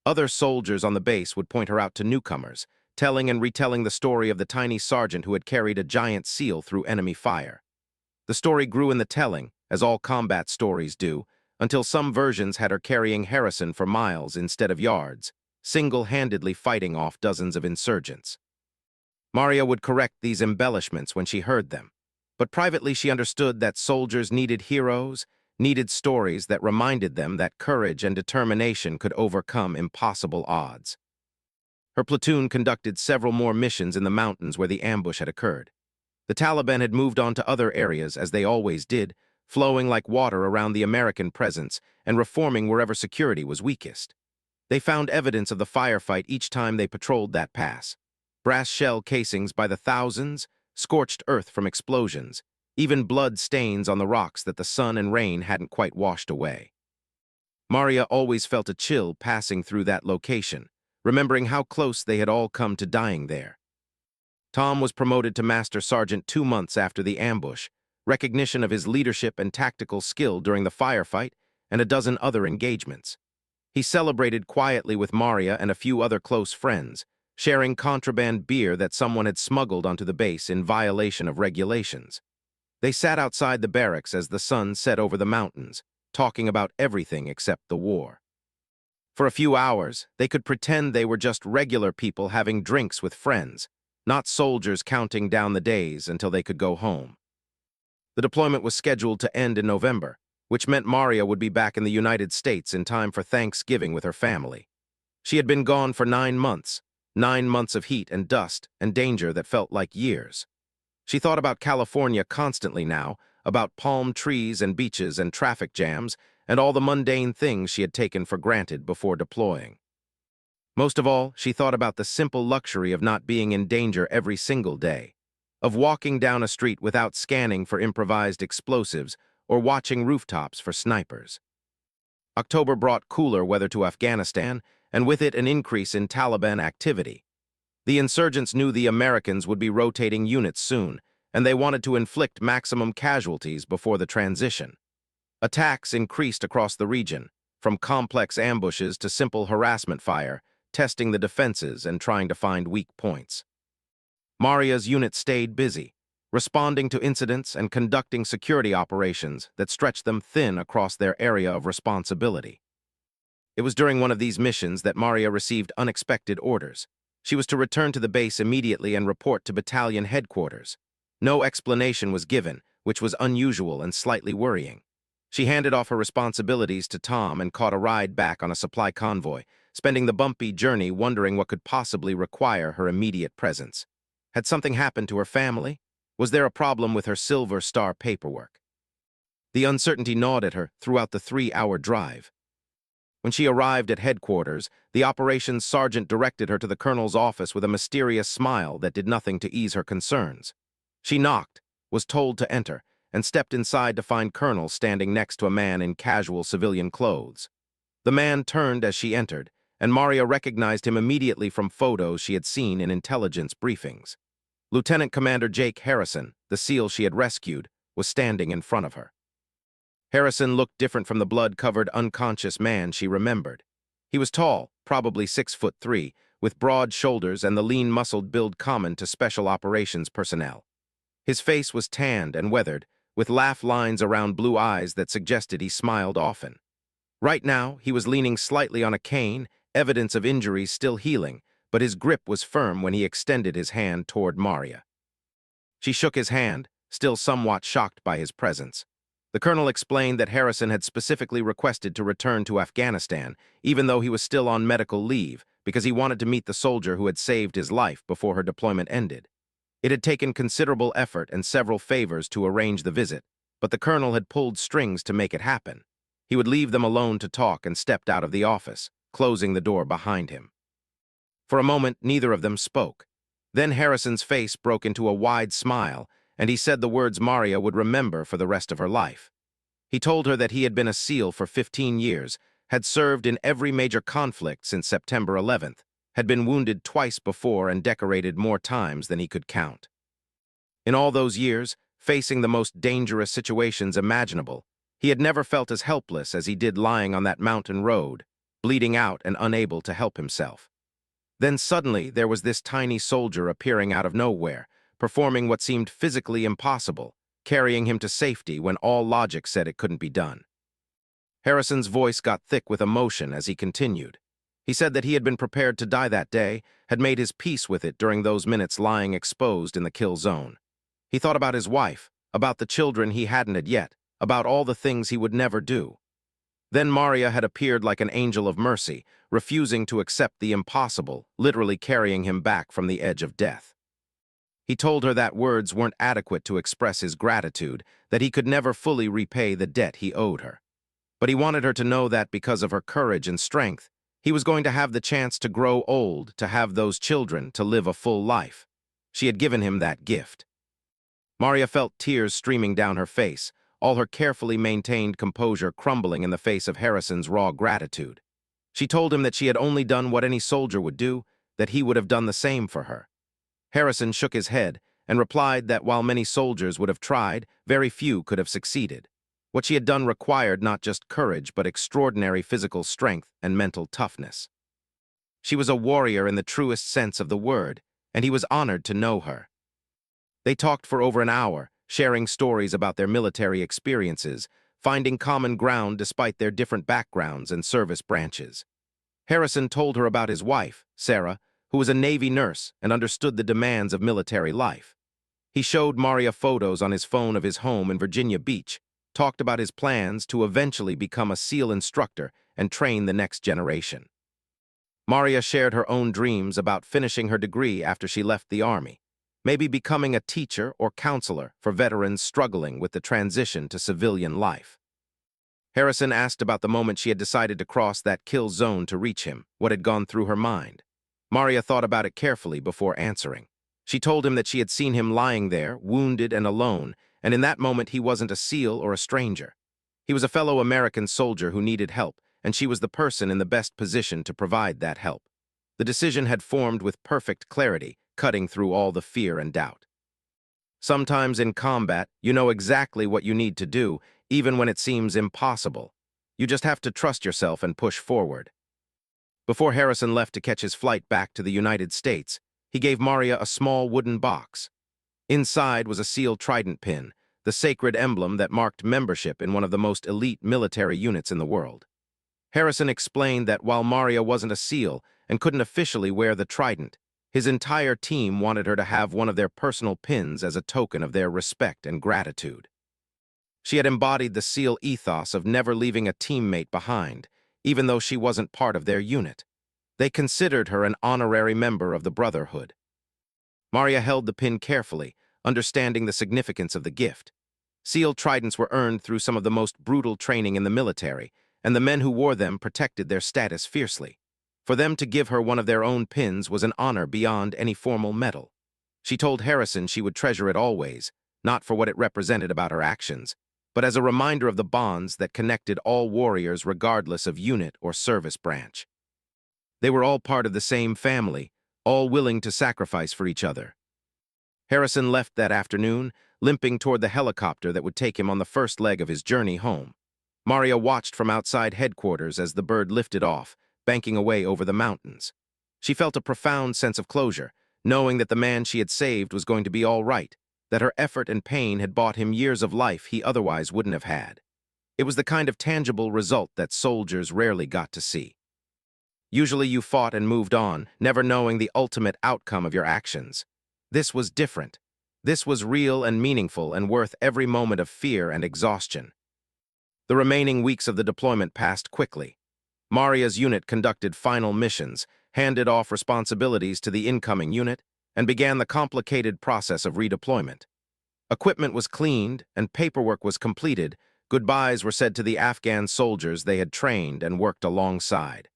Other soldiers on the base would point her out to newcomers, telling and retelling the story of the tiny sergeant who had carried a giant SEAL through enemy fire. The story grew in the telling, as all combat stories do, until some versions had her carrying Harrison for miles instead of yards, single-handedly fighting off dozens of insurgents. Maria would correct these embellishments when she heard them, but privately she understood that soldiers needed heroes, needed stories that reminded them that courage and determination could overcome impossible odds. Her platoon conducted several more missions in the mountains where the ambush had occurred. The Taliban had moved on to other areas, as they always did, flowing like water around the American presence and reforming wherever security was weakest. They found evidence of the firefight each time they patrolled that pass. Brass shell casings by the thousands, scorched earth from explosions, even blood stains on the rocks that the sun and rain hadn't quite washed away. Maria always felt a chill passing through that location, remembering how close they had all come to dying there. Tom was promoted to Master Sergeant 2 months after the ambush, recognition of his leadership and tactical skill during the firefight and a dozen other engagements. He celebrated quietly with Maria and a few other close friends, sharing contraband beer that someone had smuggled onto the base in violation of regulations. They sat outside the barracks as the sun set over the mountains, talking about everything except the war. For a few hours, they could pretend they were just regular people having drinks with friends, not soldiers counting down the days until they could go home. The deployment was scheduled to end in November, which meant Maria would be back in the United States in time for Thanksgiving with her family. She had been gone for 9 months, 9 months of heat and dust and danger that felt like years. She thought about California constantly now, about palm trees and beaches and traffic jams and all the mundane things she had taken for granted before deploying. Most of all, she thought about the simple luxury of not being in danger every single day, of walking down a street without scanning for improvised explosives or watching rooftops for snipers. October brought cooler weather to Afghanistan, and with it an increase in Taliban activity. The insurgents knew the Americans would be rotating units soon, and they wanted to inflict maximum casualties before the transition. Attacks increased across the region, from complex ambushes to simple harassment fire, testing the defenses and trying to find weak points. Maria's unit stayed busy, responding to incidents and conducting security operations that stretched them thin across their area of responsibility. It was during one of these missions that Maria received unexpected orders. She was to return to the base immediately and report to battalion headquarters. No explanation was given, which was unusual and slightly worrying. She handed off her responsibilities to Tom and caught a ride back on a supply convoy, spending the bumpy journey wondering what could possibly require her immediate presence. Had something happened to her family? Was there a problem with her Silver Star paperwork? The uncertainty gnawed at her throughout the 3-hour drive. When she arrived at headquarters, the operations sergeant directed her to the colonel's office with a mysterious smile that did nothing to ease her concerns. She knocked, was told to enter, and stepped inside to find Colonel standing next to a man in casual civilian clothes. The man turned as she entered, and Maria recognized him immediately from photos she had seen in intelligence briefings. Lieutenant Commander Jake Harrison, the SEAL she had rescued, was standing in front of her. Harrison looked different from the blood-covered, unconscious man she remembered. He was tall, probably 6'3", with broad shoulders and the lean, muscled build common to special operations personnel. His face was tanned and weathered, with laugh lines around blue eyes that suggested he smiled often. Right now, he was leaning slightly on a cane, evidence of injuries still healing, but his grip was firm when he extended his hand toward Maria. She shook his hand, still somewhat shocked by his presence. The colonel explained that Harrison had specifically requested to return to Afghanistan, even though he was still on medical leave, because he wanted to meet the soldier who had saved his life before her deployment ended. It had taken considerable effort and several favors to arrange the visit, but the colonel had pulled strings to make it happen. He would leave them alone to talk and stepped out of the office, closing the door behind him. For a moment, neither of them spoke. Then Harrison's face broke into a wide smile, and he said the words Maria would remember for the rest of her life. He told her that he had been a SEAL for 15 years, had served in every major conflict since September 11th, had been wounded twice before and decorated more times than he could count. In all those years, facing the most dangerous situations imaginable, he had never felt as helpless as he did lying on that mountain road, bleeding out and unable to help himself. Then suddenly there was this tiny soldier appearing out of nowhere, performing what seemed physically impossible, carrying him to safety when all logic said it couldn't be done. Harrison's voice got thick with emotion as he continued. He said that he had been prepared to die that day, had made his peace with it during those minutes lying exposed in the kill zone. He thought about his wife, about the children he hadn't had yet, about all the things he would never do. Then Maria had appeared like an angel of mercy, refusing to accept the impossible, literally carrying him back from the edge of death. He told her that words weren't adequate to express his gratitude, that he could never fully repay the debt he owed her. But he wanted her to know that because of her courage and strength, he was going to have the chance to grow old, to have those children, to live a full life. She had given him that gift. Maria felt tears streaming down her face, all her carefully maintained composure crumbling in the face of Harrison's raw gratitude. She told him that she had only done what any soldier would do, that he would have done the same for her. Harrison shook his head and replied that while many soldiers would have tried, very few could have succeeded. What she had done required not just courage, but extraordinary physical strength and mental toughness. She was a warrior in the truest sense of the word, and he was honored to know her. They talked for over an hour, sharing stories about their military experiences, finding common ground despite their different backgrounds and service branches. Harrison told her about his wife, Sarah, who was a Navy nurse and understood the demands of military life. He showed Maria photos on his phone of his home in Virginia Beach, talked about his plans to eventually become a SEAL instructor and train the next generation. Maria shared her own dreams about finishing her degree after she left the Army, maybe becoming a teacher or counselor for veterans struggling with the transition to civilian life. Harrison asked about the moment she had decided to cross that kill zone to reach him, what had gone through her mind. Maria thought about it carefully before answering. She told him that she had seen him lying there, wounded and alone, and in that moment he wasn't a SEAL or a stranger. He was a fellow American soldier who needed help, and she was the person in the best position to provide that help. The decision had formed with perfect clarity, cutting through all the fear and doubt. Sometimes in combat, you know exactly what you need to do, even when it seems impossible. You just have to trust yourself and push forward. Before Harrison left to catch his flight back to the United States, he gave Maria a small wooden box. Inside was a SEAL trident pin, the sacred emblem that marked membership in one of the most elite military units in the world. Harrison explained that while Maria wasn't a SEAL and couldn't officially wear the trident, his entire team wanted her to have one of their personal pins as a token of their respect and gratitude. She had embodied the SEAL ethos of never leaving a teammate behind, even though she wasn't part of their unit. They considered her an honorary member of the Brotherhood. Maria held the pin carefully, understanding the significance of the gift. SEAL tridents were earned through some of the most brutal training in the military, and the men who wore them protected their status fiercely. For them to give her one of their own pins was an honor beyond any formal medal. She told Harrison she would treasure it always, not for what it represented about her actions, but as a reminder of the bonds that connected all warriors regardless of unit or service branch. They were all part of the same family, all willing to sacrifice for each other. Harrison left that afternoon, limping toward the helicopter that would take him on the first leg of his journey home. Maria watched from outside headquarters as the bird lifted off, banking away over the mountains. She felt a profound sense of closure, knowing that the man she had saved was going to be all right, that her effort and pain had bought him years of life he otherwise wouldn't have had. It was the kind of tangible result that soldiers rarely got to see. Usually you fought and moved on, never knowing the ultimate outcome of your actions. This was different. This was real and meaningful and worth every moment of fear and exhaustion. The remaining weeks of the deployment passed quickly. Maria's unit conducted final missions, handed off responsibilities to the incoming unit, and began the complicated process of redeployment. Equipment was cleaned and paperwork was completed. Goodbyes were said to the Afghan soldiers they had trained and worked alongside.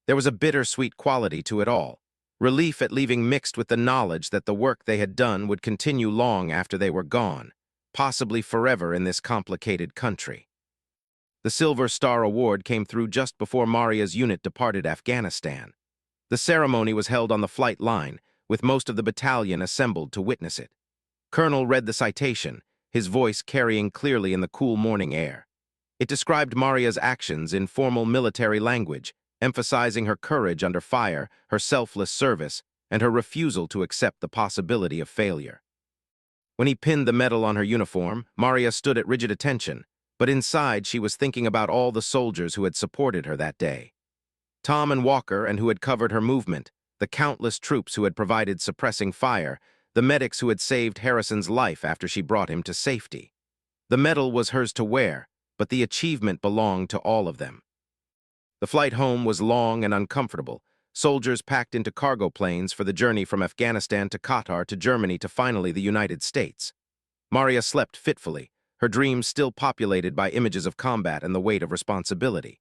There was a bittersweet quality to it all, relief at leaving mixed with the knowledge that the work they had done would continue long after they were gone, possibly forever in this complicated country. The Silver Star Award came through just before Maria's unit departed Afghanistan. The ceremony was held on the flight line, with most of the battalion assembled to witness it. Colonel read the citation, his voice carrying clearly in the cool morning air. It described Maria's actions in formal military language, emphasizing her courage under fire, her selfless service, and her refusal to accept the possibility of failure. When he pinned the medal on her uniform, Maria stood at rigid attention, but inside she was thinking about all the soldiers who had supported her that day. Tom and Walker, and who had covered her movement, the countless troops who had provided suppressing fire, the medics who had saved Harrison's life after she brought him to safety. The medal was hers to wear, but the achievement belonged to all of them. The flight home was long and uncomfortable. Soldiers packed into cargo planes for the journey from Afghanistan to Qatar to Germany to finally the United States. Maria slept fitfully, her dreams still populated by images of combat and the weight of responsibility.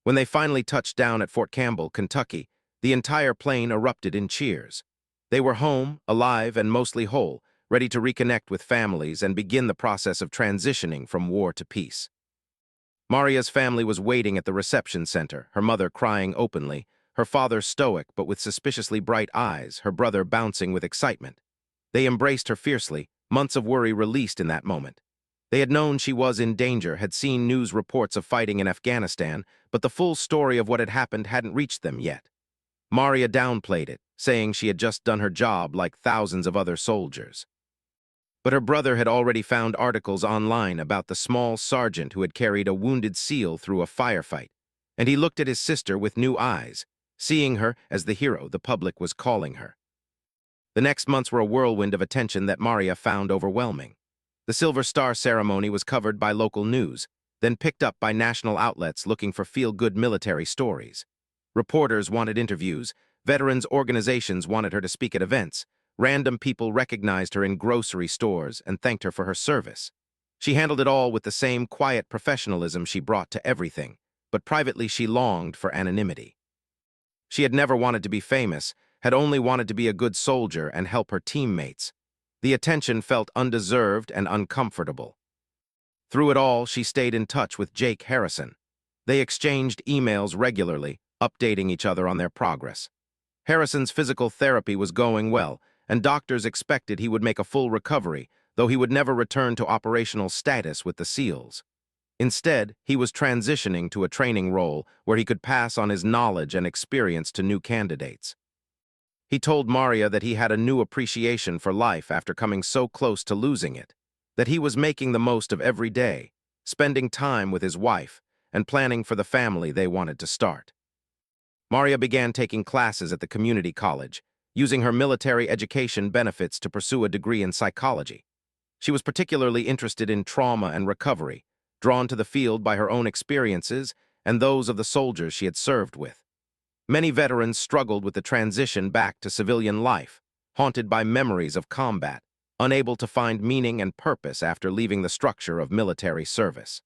When they finally touched down at Fort Campbell, Kentucky, the entire plane erupted in cheers. They were home, alive, and mostly whole, ready to reconnect with families and begin the process of transitioning from war to peace. Maria's family was waiting at the reception center, her mother crying openly, her father stoic but with suspiciously bright eyes, her brother bouncing with excitement. They embraced her fiercely, months of worry released in that moment. They had known she was in danger, had seen news reports of fighting in Afghanistan, but the full story of what had happened hadn't reached them yet. Maria downplayed it, saying she had just done her job like thousands of other soldiers. But her brother had already found articles online about the small sergeant who had carried a wounded SEAL through a firefight, and he looked at his sister with new eyes, seeing her as the hero the public was calling her. The next months were a whirlwind of attention that Maria found overwhelming. The Silver Star ceremony was covered by local news, then picked up by national outlets looking for feel-good military stories. Reporters wanted interviews, veterans organizations wanted her to speak at events, random people recognized her in grocery stores and thanked her for her service. She handled it all with the same quiet professionalism she brought to everything, but privately she longed for anonymity. She had never wanted to be famous, had only wanted to be a good soldier and help her teammates. The attention felt undeserved and uncomfortable. Through it all, she stayed in touch with Jake Harrison. They exchanged emails regularly, updating each other on their progress. Harrison's physical therapy was going well, and doctors expected he would make a full recovery, though he would never return to operational status with the SEALs. Instead, he was transitioning to a training role where he could pass on his knowledge and experience to new candidates. He told Maria that he had a new appreciation for life after coming so close to losing it, that he was making the most of every day, spending time with his wife, and planning for the family they wanted to start. Maria began taking classes at the community college, using her military education benefits to pursue a degree in psychology. She was particularly interested in trauma and recovery, drawn to the field by her own experiences and those of the soldiers she had served with. Many veterans struggled with the transition back to civilian life, haunted by memories of combat, unable to find meaning and purpose after leaving the structure of military service.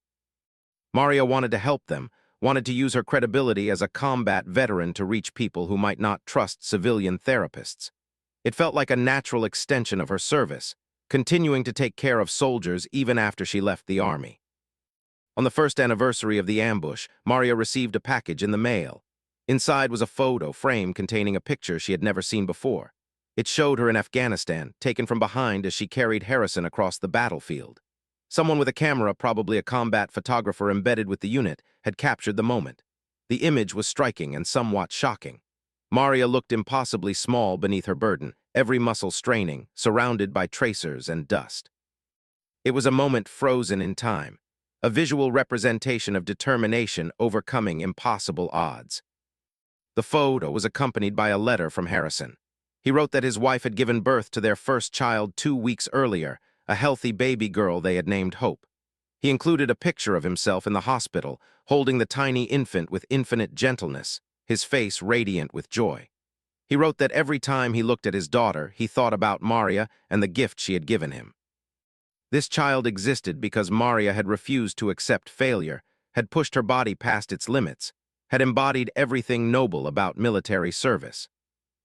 Maria wanted to help them, wanted to use her credibility as a combat veteran to reach people who might not trust civilian therapists. It felt like a natural extension of her service, continuing to take care of soldiers even after she left the army. On the first anniversary of the ambush, Maria received a package in the mail. Inside was a photo frame containing a picture she had never seen before. It showed her in Afghanistan, taken from behind as she carried Harrison across the battlefield. Someone with a camera, probably a combat photographer embedded with the unit, had captured the moment. The image was striking and somewhat shocking. Maria looked impossibly small beneath her burden, every muscle straining, surrounded by tracers and dust. It was a moment frozen in time, a visual representation of determination overcoming impossible odds. The photo was accompanied by a letter from Harrison. He wrote that his wife had given birth to their first child 2 weeks earlier, a healthy baby girl they had named Hope. He included a picture of himself in the hospital, holding the tiny infant with infinite gentleness, his face radiant with joy. He wrote that every time he looked at his daughter, he thought about Maria and the gift she had given him. This child existed because Maria had refused to accept failure, had pushed her body past its limits, had embodied everything noble about military service.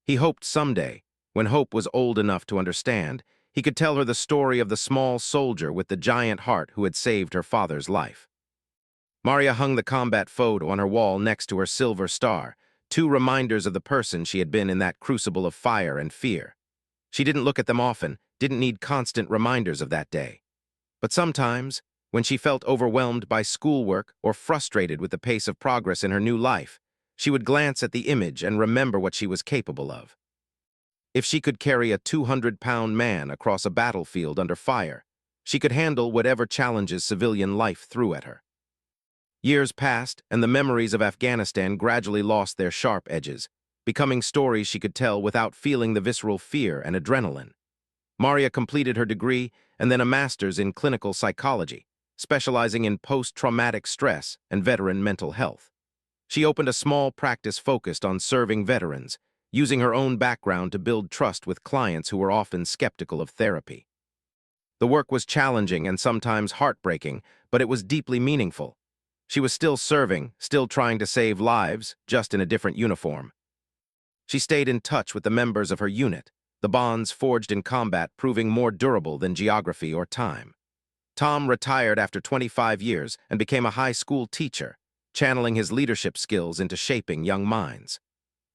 He hoped someday, when Hope was old enough to understand, he could tell her the story of the small soldier with the giant heart who had saved her father's life. Maria hung the combat photo on her wall next to her silver star, 2 reminders of the person she had been in that crucible of fire and fear. She didn't look at them often, didn't need constant reminders of that day. But sometimes, when she felt overwhelmed by schoolwork or frustrated with the pace of progress in her new life, she would glance at the image and remember what she was capable of. If she could carry a 200-pound man across a battlefield under fire, she could handle whatever challenges civilian life threw at her. Years passed, and the memories of Afghanistan gradually lost their sharp edges, becoming stories she could tell without feeling the visceral fear and adrenaline. Maria completed her degree and then a master's in clinical psychology, specializing in post-traumatic stress and veteran mental health. She opened a small practice focused on serving veterans, using her own background to build trust with clients who were often skeptical of therapy. The work was challenging and sometimes heartbreaking, but it was deeply meaningful. She was still serving, still trying to save lives, just in a different uniform. She stayed in touch with the members of her unit, the bonds forged in combat proving more durable than geography or time. Tom retired after 25 years and became a high school teacher, channeling his leadership skills into shaping young minds.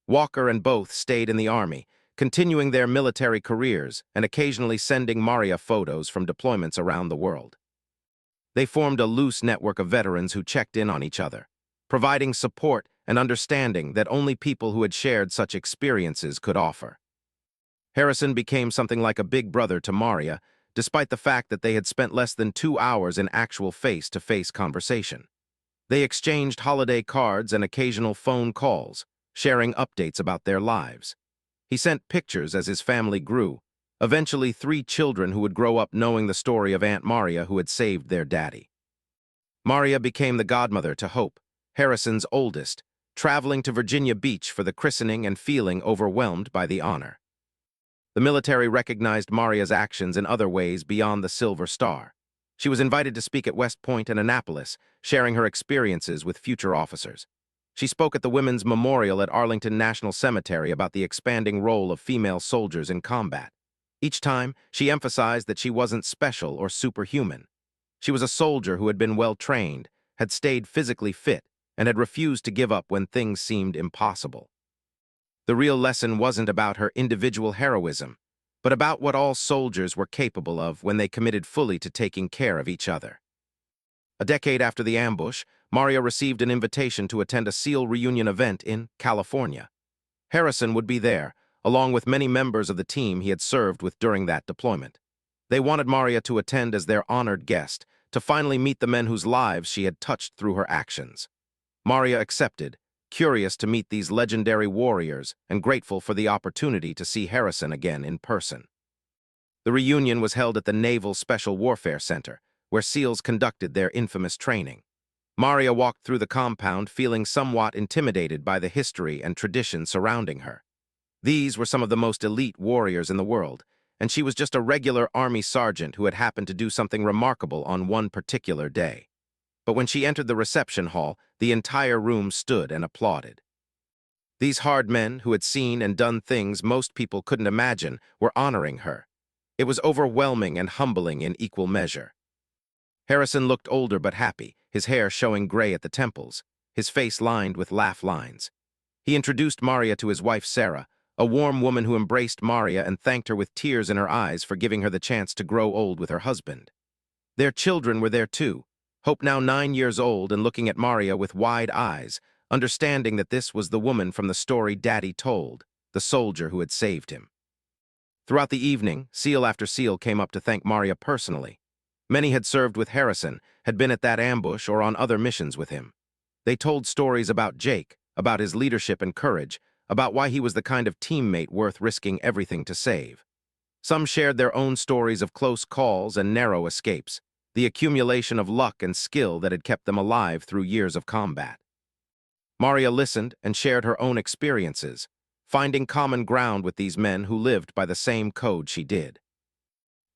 Walker and both stayed in the Army, continuing their military careers and occasionally sending Maria photos from deployments around the world. They formed a loose network of veterans who checked in on each other, providing support and understanding that only people who had shared such experiences could offer. Harrison became something like a big brother to Maria, despite the fact that they had spent less than 2 hours in actual face-to-face conversation. They exchanged holiday cards and occasional phone calls, sharing updates about their lives. He sent pictures as his family grew, eventually 3 children who would grow up knowing the story of Aunt Maria who had saved their daddy. Maria became the godmother to Hope, Harrison's oldest, traveling to Virginia Beach for the christening and feeling overwhelmed by the honor. The military recognized Maria's actions in other ways beyond the Silver Star. She was invited to speak at West Point and Annapolis, sharing her experiences with future officers. She spoke at the Women's Memorial at Arlington National Cemetery about the expanding role of female soldiers in combat. Each time, she emphasized that she wasn't special or superhuman. She was a soldier who had been well-trained, had stayed physically fit, and had refused to give up when things seemed impossible. The real lesson wasn't about her individual heroism, but about what all soldiers were capable of when they committed fully to taking care of each other. A decade after the ambush, Maria received an invitation to attend a SEAL reunion event in California. Harrison would be there, along with many members of the team he had served with during that deployment. They wanted Maria to attend as their honored guest, to finally meet the men whose lives she had touched through her actions. Maria accepted, curious to meet these legendary warriors and grateful for the opportunity to see Harrison again in person. The reunion was held at the Naval Special Warfare Center, where SEALs conducted their infamous training. Maria walked through the compound feeling somewhat intimidated by the history and tradition surrounding her. These were some of the most elite warriors in the world, and she was just a regular Army sergeant who had happened to do something remarkable on one particular day. But when she entered the reception hall, the entire room stood and applauded. These hard men, who had seen and done things most people couldn't imagine, were honoring her. It was overwhelming and humbling in equal measure. Harrison looked older but happy, his hair showing gray at the temples, his face lined with laugh lines. He introduced Maria to his wife Sarah, a warm woman who embraced Maria and thanked her with tears in her eyes for giving her the chance to grow old with her husband. Their children were there too, Hope now 9 years old and looking at Maria with wide eyes, understanding that this was the woman from the story Daddy told, the soldier who had saved him. Throughout the evening, SEAL after SEAL came up to thank Maria personally. Many had served with Harrison, had been at that ambush or on other missions with him. They told stories about Jake, about his leadership and courage, about why he was the kind of teammate worth risking everything to save. Some shared their own stories of close calls and narrow escapes, the accumulation of luck and skill that had kept them alive through years of combat. Maria listened and shared her own experiences, finding common ground with these men who lived by the same code she did.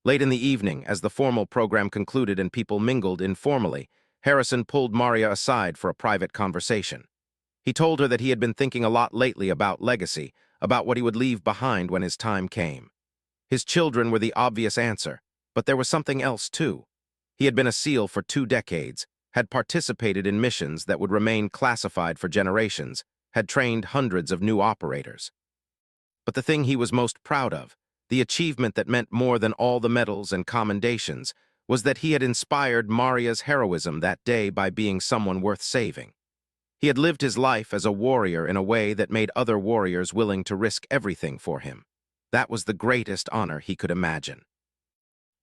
Late in the evening, as the formal program concluded and people mingled informally, Harrison pulled Maria aside for a private conversation. He told her that he had been thinking a lot lately about legacy, about what he would leave behind when his time came. His children were the obvious answer, but there was something else too. He had been a SEAL for 2 decades, had participated in missions that would remain classified for generations, had trained hundreds of new operators. But the thing he was most proud of, the achievement that meant more than all the medals and commendations, was that he had inspired Maria's heroism that day by being someone worth saving. He had lived his life as a warrior in a way that made other warriors willing to risk everything for him. That was the greatest honor he could imagine.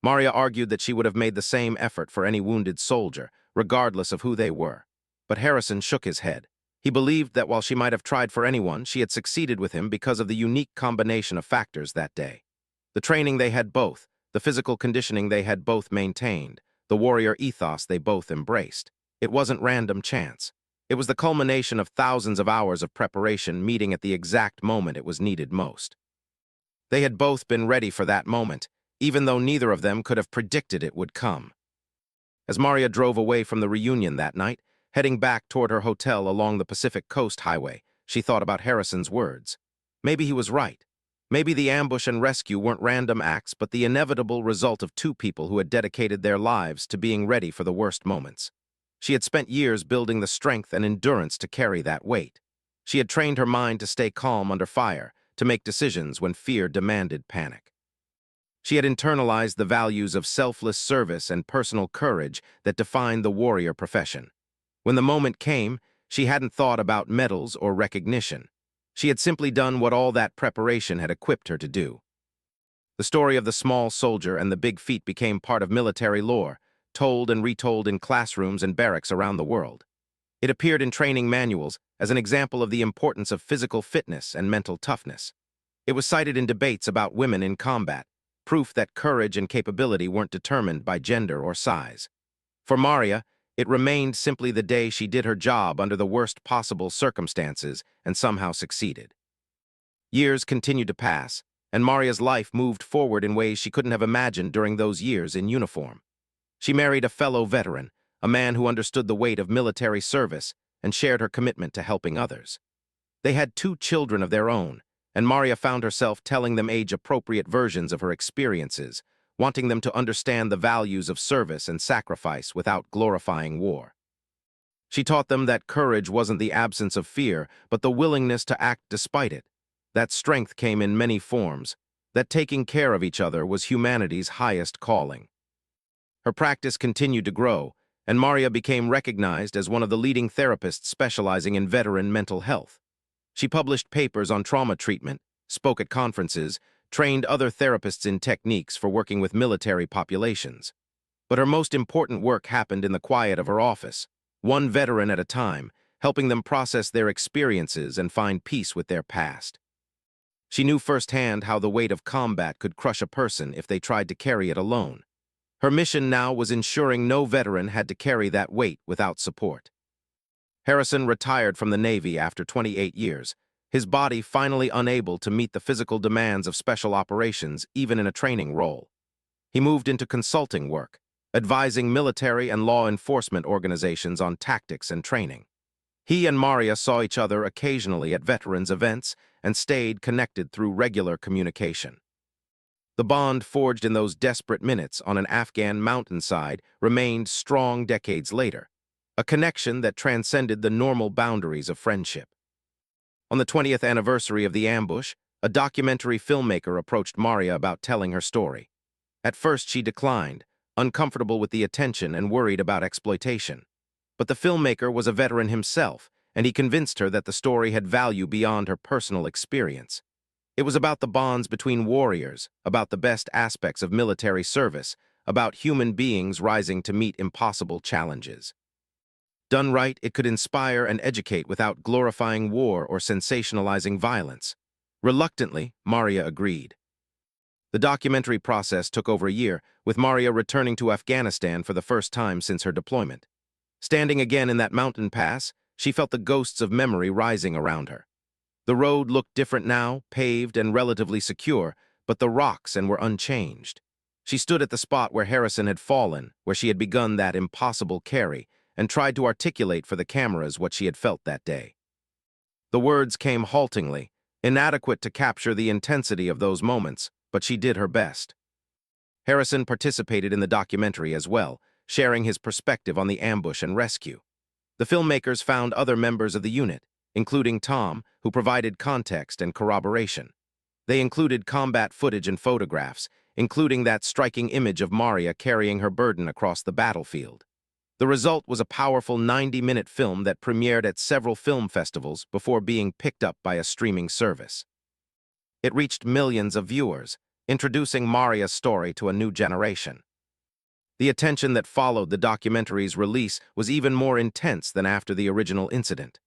Maria argued that she would have made the same effort for any wounded soldier, regardless of who they were. But Harrison shook his head. He believed that while she might have tried for anyone, she had succeeded with him because of the unique combination of factors that day. The training they had both, the physical conditioning they had both maintained, the warrior ethos they both embraced. It wasn't random chance. It was the culmination of thousands of hours of preparation meeting at the exact moment it was needed most. They had both been ready for that moment, even though neither of them could have predicted it would come. As Maria drove away from the reunion that night, heading back toward her hotel along the Pacific Coast Highway, she thought about Harrison's words. Maybe he was right. Maybe the ambush and rescue weren't random acts, but the inevitable result of 2 people who had dedicated their lives to being ready for the worst moments. She had spent years building the strength and endurance to carry that weight. She had trained her mind to stay calm under fire, to make decisions when fear demanded panic. She had internalized the values of selfless service and personal courage that defined the warrior profession. When the moment came, she hadn't thought about medals or recognition. She had simply done what all that preparation had equipped her to do. The story of the small soldier and the big feat became part of military lore, told and retold in classrooms and barracks around the world. It appeared in training manuals as an example of the importance of physical fitness and mental toughness. It was cited in debates about women in combat, proof that courage and capability weren't determined by gender or size. For Maria, it remained simply the day she did her job under the worst possible circumstances and somehow succeeded. Years continued to pass, and Maria's life moved forward in ways she couldn't have imagined during those years in uniform. She married a fellow veteran, a man who understood the weight of military service and shared her commitment to helping others. They had 2 children of their own, and Maria found herself telling them age-appropriate versions of her experiences, wanting them to understand the values of service and sacrifice without glorifying war. She taught them that courage wasn't the absence of fear, but the willingness to act despite it, that strength came in many forms, that taking care of each other was humanity's highest calling. Her practice continued to grow, and Maria became recognized as one of the leading therapists specializing in veteran mental health. She published papers on trauma treatment, spoke at conferences, trained other therapists in techniques for working with military populations. But her most important work happened in the quiet of her office, one veteran at a time, helping them process their experiences and find peace with their past. She knew firsthand how the weight of combat could crush a person if they tried to carry it alone. Her mission now was ensuring no veteran had to carry that weight without support. Harrison retired from the Navy after 28 years, his body finally unable to meet the physical demands of special operations even in a training role. He moved into consulting work, advising military and law enforcement organizations on tactics and training. He and Maria saw each other occasionally at veterans' events and stayed connected through regular communication. The bond forged in those desperate minutes on an Afghan mountainside remained strong decades later, a connection that transcended the normal boundaries of friendship. On the 20th anniversary of the ambush, a documentary filmmaker approached Maria about telling her story. At first she declined, uncomfortable with the attention and worried about exploitation. But the filmmaker was a veteran himself, and he convinced her that the story had value beyond her personal experience. It was about the bonds between warriors, about the best aspects of military service, about human beings rising to meet impossible challenges. Done right, it could inspire and educate without glorifying war or sensationalizing violence. Reluctantly, Maria agreed. The documentary process took over a year, with Maria returning to Afghanistan for the first time since her deployment. Standing again in that mountain pass, she felt the ghosts of memory rising around her. The road looked different now, paved and relatively secure, but the rocks were unchanged. She stood at the spot where Harrison had fallen, where she had begun that impossible carry, and tried to articulate for the cameras what she had felt that day. The words came haltingly, inadequate to capture the intensity of those moments, but she did her best. Harrison participated in the documentary as well, sharing his perspective on the ambush and rescue. The filmmakers found other members of the unit, including Tom, who provided context and corroboration. They included combat footage and photographs, including that striking image of Maria carrying her burden across the battlefield. The result was a powerful 90-minute film that premiered at several film festivals before being picked up by a streaming service. It reached millions of viewers, introducing Maria's story to a new generation. The attention that followed the documentary's release was even more intense than after the original incident.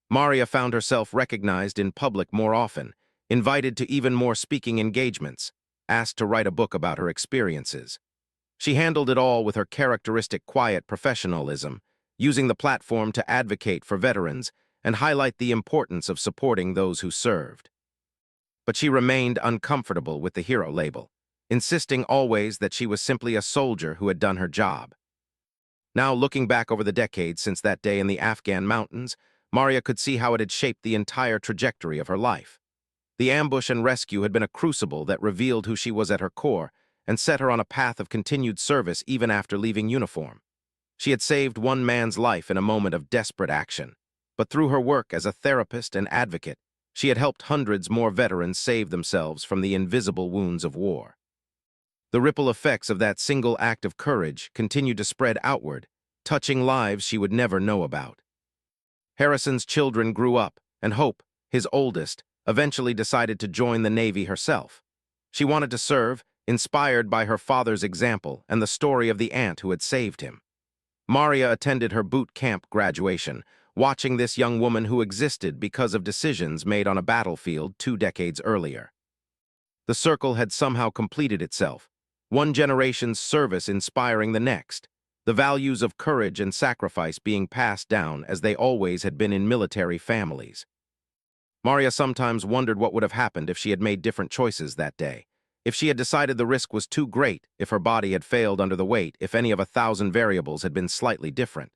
Maria found herself recognized in public more often, invited to even more speaking engagements, asked to write a book about her experiences. She handled it all with her characteristic quiet professionalism, using the platform to advocate for veterans and highlight the importance of supporting those who served. But she remained uncomfortable with the hero label, insisting always that she was simply a soldier who had done her job. Now, looking back over the decades since that day in the Afghan mountains, Maria could see how it had shaped the entire trajectory of her life. The ambush and rescue had been a crucible that revealed who she was at her core and set her on a path of continued service even after leaving uniform. She had saved one man's life in a moment of desperate action, but through her work as a therapist and advocate, she had helped hundreds more veterans save themselves from the invisible wounds of war. The ripple effects of that single act of courage continued to spread outward, touching lives she would never know about. Harrison's children grew up, and Hope, his oldest, eventually decided to join the Navy herself. She wanted to serve, inspired by her father's example and the story of the aunt who had saved him. Maria attended her boot camp graduation, watching this young woman who existed because of decisions made on a battlefield 2 decades earlier. The circle had somehow completed itself, one generation's service inspiring the next, the values of courage and sacrifice being passed down as they always had been in military families. Maria sometimes wondered what would have happened if she had made different choices that day. If she had decided the risk was too great, if her body had failed under the weight, if any of 1,000 variables had been slightly different.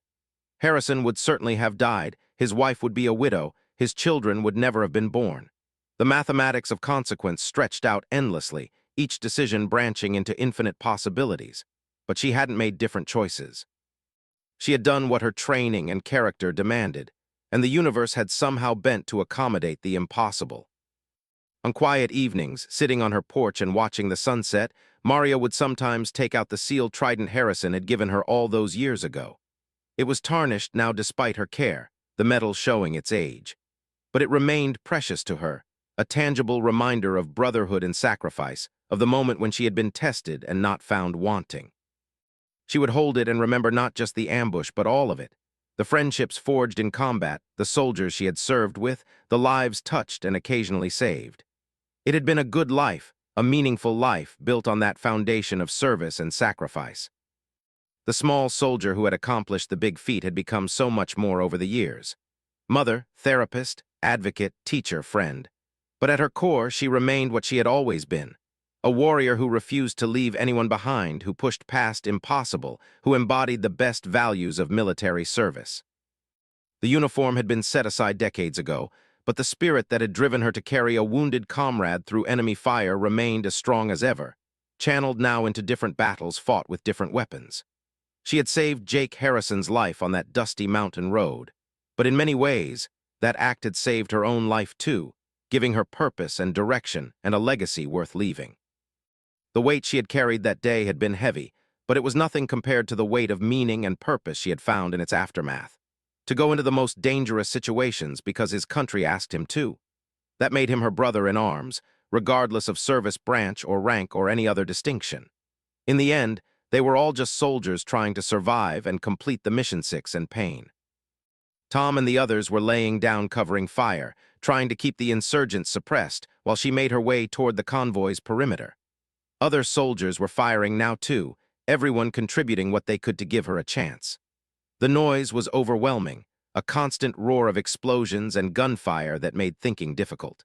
Harrison would certainly have died, his wife would be a widow, his children would never have been born. The mathematics of consequence stretched out endlessly, each decision branching into infinite possibilities. But she hadn't made different choices. She had done what her training and character demanded, and the universe had somehow bent to accommodate the impossible. On quiet evenings, sitting on her porch and watching the sunset, Maria would sometimes take out the sealed trident Harrison had given her all those years ago. It was tarnished now despite her care, the metal showing its age. But it remained precious to her, a tangible reminder of brotherhood and sacrifice, of the moment when she had been tested and not found wanting. She would hold it and remember not just the ambush, but all of it. The friendships forged in combat, the soldiers she had served with, the lives touched and occasionally saved. It had been a good life, a meaningful life built on that foundation of service and sacrifice. The small soldier who had accomplished the big feat had become so much more over the years. Mother, therapist, advocate, teacher, friend. But at her core, she remained what she had always been, A warrior who refused to leave anyone behind, who pushed past impossible, who embodied the best values of military service. The uniform had been set aside decades ago, but the spirit that had driven her to carry a wounded comrade through enemy fire remained as strong as ever, channeled now into different battles fought with different weapons. She had saved Jake Harrison's life on that dusty mountain road, but in many ways, that act had saved her own life too, giving her purpose and direction and a legacy worth leaving. The weight she had carried that day had been heavy, but it was nothing compared to the weight of meaning and purpose she had found in its aftermath. To go into the most dangerous situations because his country asked him to. That made him her brother in arms, regardless of service branch or rank or any other distinction. In the end, they were all just soldiers trying to survive and complete the mission 6 in pain. Tom and the others were laying down covering fire, trying to keep the insurgents suppressed while she made her way toward the convoy's perimeter. Other soldiers were firing now too, everyone contributing what they could to give her a chance. The noise was overwhelming, a constant roar of explosions and gunfire that made thinking difficult.